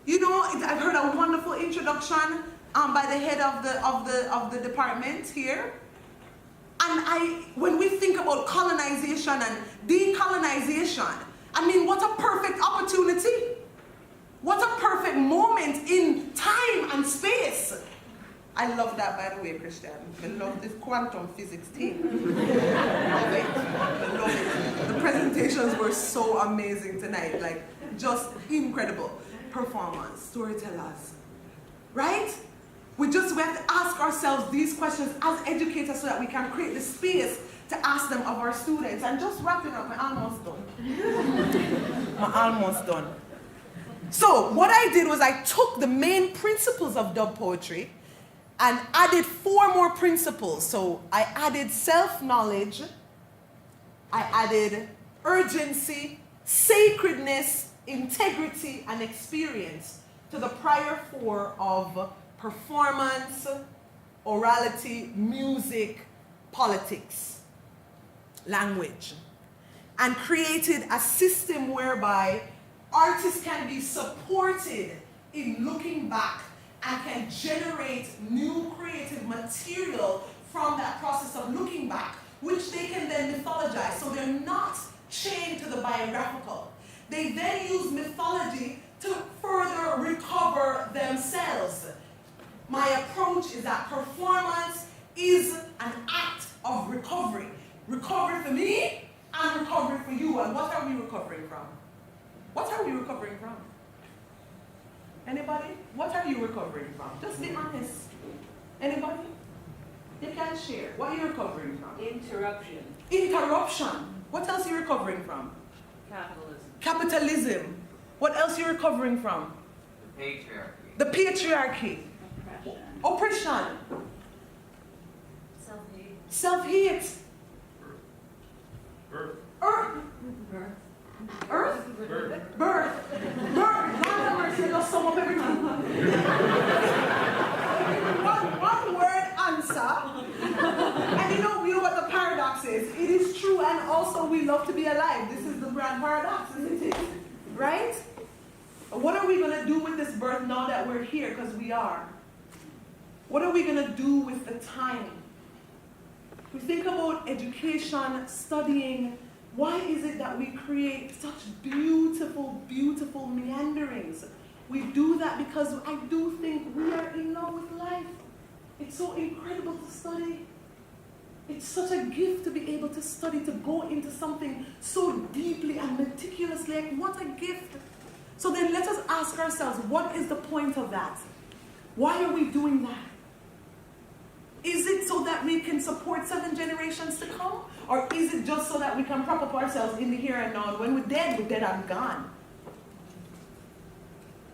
You know, I've heard a wonderful introduction by the head of the department here. And when we think about colonization and decolonization, I mean, what a perfect opportunity. What a perfect moment in time and space. I love that, by the way, Christian. I love this quantum physics team. Love it. I love it. The presentations were so amazing tonight. Like, just incredible performance, storytellers. Right? We have to ask ourselves these questions as educators so that we can create the space to ask them of our students. And just wrapping up, I'm almost done. So what I did was I took the main principles of dub poetry and added 4 more principles. So I added self-knowledge, I added urgency, sacredness, integrity, and experience to the prior 4 of performance, orality, music, politics, language, and created a system whereby artists can be supported in looking back and can generate new creative material from that process of looking back, which they can then mythologize. So they're not chained to the biographical. They then use mythology to further recover themselves. My approach is that performance is an act of recovery. Recovery for me and recovery for you. And what are we recovering from? What are we recovering from? Anybody? What are you recovering from? Just be honest. Anybody? You can share. What are you recovering from? Interruption. Interruption. What else are you recovering from? Capitalism. Capitalism. What else are you recovering from? The patriarchy. The patriarchy. Oppression. Oppression. Self-hate. Self-hate. Birth. Earth. Earth? Birth. Lord have mercy, I just sum up everything. one word answer. And you know what the paradox is? It is true, and also we love to be alive. This is the grand paradox, isn't it? Right? What are we going to do with this birth now that we're here? Because we are. What are we going to do with the time? We think about education, studying. Why is it that we create such beautiful, beautiful meanderings? We do that because I do think we are in love with life. It's so incredible to study. It's such a gift to be able to study, to go into something so deeply and meticulously. Like, what a gift. So then let us ask ourselves, what is the point of that? Why are we doing that? Is it so that we can support 7 generations to come? Or is it just so that we can prop up ourselves in the here and now? And when we're dead and gone.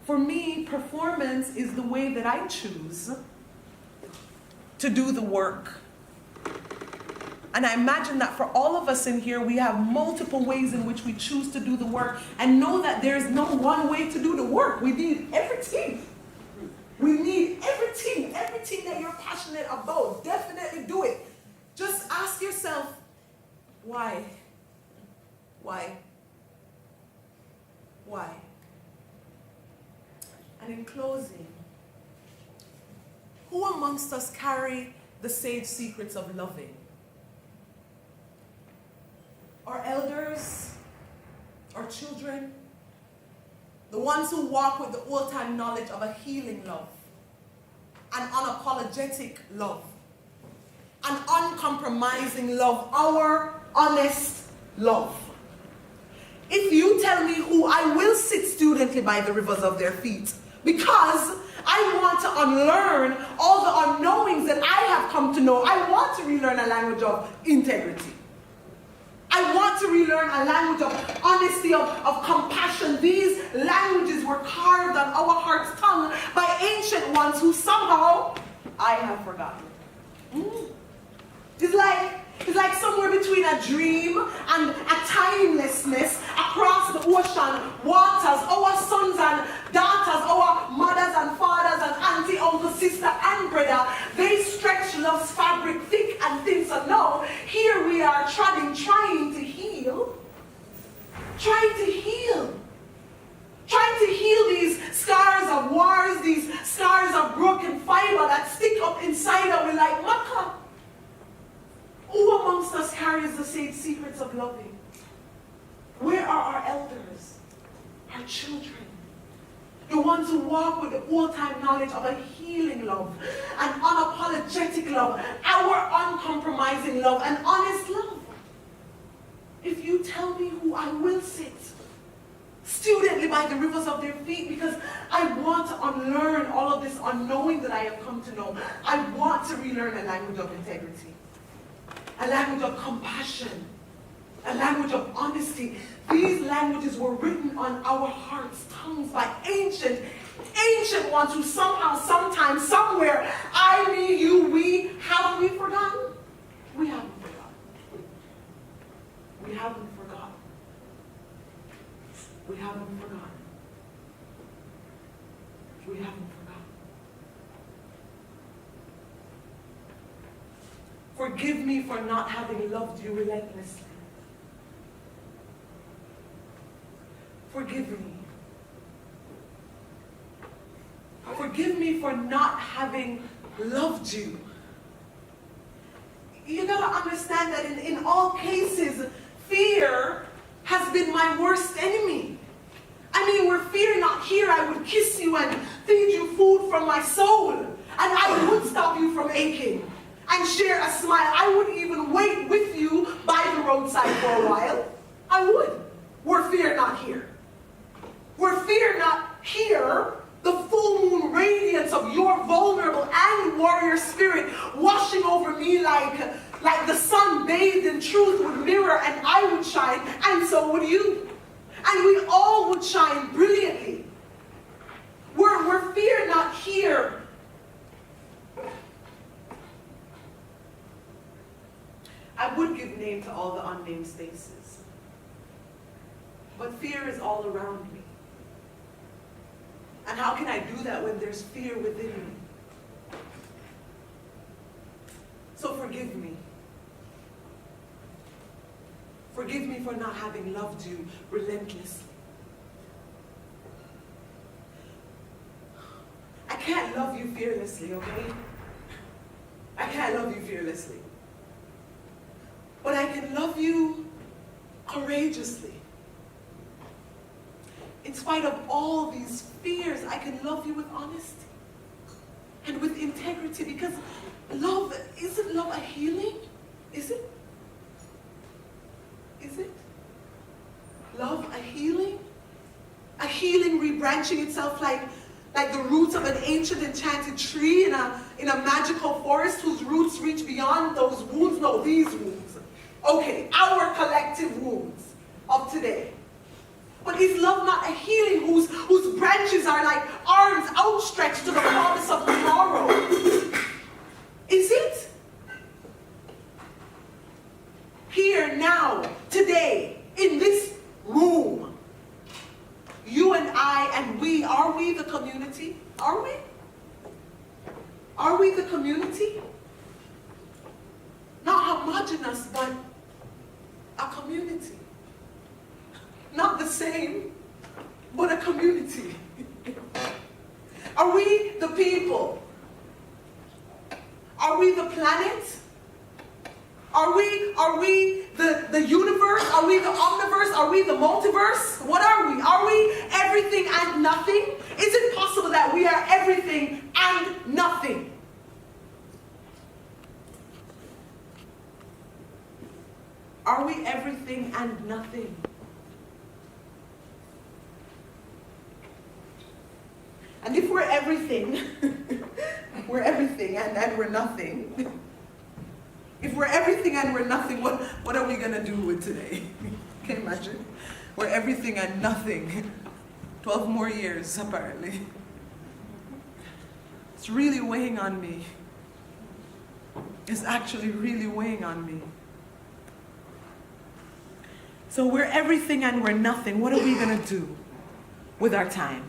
For me, performance is the way that I choose to do the work. And I imagine that for all of us in here, we have multiple ways in which we choose to do the work, and know that there's no one way to do the work. We need everything. We need everything that you're passionate about. Definitely do it. Just ask yourself, why? Why? Why? And in closing, who amongst us carry the sage secrets of loving? Our elders, our children, the ones who walk with the old-time knowledge of a healing love, an unapologetic love, an uncompromising love, our honest love. If you tell me who, I will sit studently by the rivers of their feet, because I want to unlearn all the unknowings that I have come to know. I want to relearn a language of integrity. I want to relearn a language of honesty, of compassion. These languages were carved on our heart's tongue by ancient ones who somehow I have forgotten. It's like somewhere between a dream and a timelessness across the ocean, waters, our sons and daughters, our mothers and fathers and auntie, uncle, sister and brother, they stretch love's fabric thick and thin. So now, here we are trying to heal. Trying to heal these scars of wars, these scars of broken fiber that stick up inside and we're like, Maka. Who amongst us carries the same secrets of loving? Where are our elders, our children? The ones who walk with the old-time knowledge of a healing love, an unapologetic love, our uncompromising love, an honest love. If you tell me who, I will sit studently by the rivers of their feet, because I want to unlearn all of this unknowing that I have come to know. I want to relearn a language of integrity, a language of compassion, a language of honesty. These languages were written on our hearts' tongues by ancient ones who somehow, sometime, somewhere, I, me, you, we, have we forgotten? We haven't forgotten. We haven't forgotten. We haven't forgotten. We haven't forgotten. Forgive me for not having loved you relentlessly. Forgive me. Forgive me for not having loved you. You gotta understand that in all cases, fear has been my worst enemy. I mean, were fear not here, I would kiss you and feed you food from my soul. And I would stop you from aching and share a smile. I would even wait with you by the roadside for a while. I would. Were fear not here. Were fear not here, the full moon radiance of your vulnerable and warrior spirit washing over me like the sun bathed in truth would mirror, and I would shine, and so would you. And we all would shine brilliantly. Were fear not here, into all the unnamed spaces. But fear is all around me. And how can I do that when there's fear within me? So forgive me. Forgive me for not having loved you relentlessly. I can't love you fearlessly, okay? I can't love you fearlessly. But I can love you courageously. In spite of all these fears, I can love you with honesty and with integrity, because love, isn't love a healing? Is it? Is it? Love a healing? A healing rebranching itself like the roots of an ancient enchanted tree in a magical forest whose roots reach beyond those wounds. No, these wounds. Okay, our collective wounds of today. But is love not a healing whose branches are like arms outstretched to the promise of tomorrow? Is it? Here, now, today, in this room, you and I and we, are we the community? Are we? Are we the community? Not homogenous, but a community. Not the same, but a community. Are we the people? Are we the planet? Are we the universe? Are we the omniverse? Are we the multiverse? What are we? Are we everything and nothing? Is it possible that we are everything and nothing? Are we everything and nothing? And if we're everything, we're everything and we're nothing. If we're everything and we're nothing, what are we going to do with today? Can you imagine? We're everything and nothing. 12 more years, apparently. It's really weighing on me. It's actually really weighing on me. So we're everything and we're nothing. What are we going to do with our time?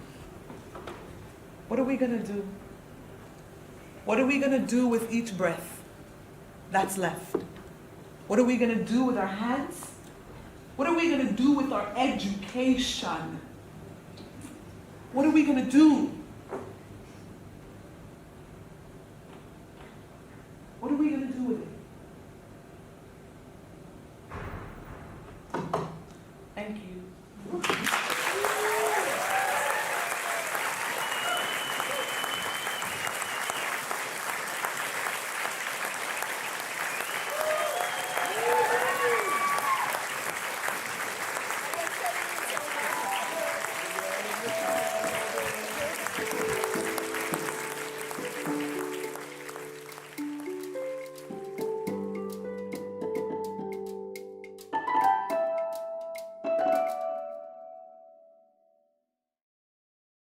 What are we going to do? What are we going to do with each breath that's left? What are we going to do with our hands? What are we going to do with our education? What are we going to do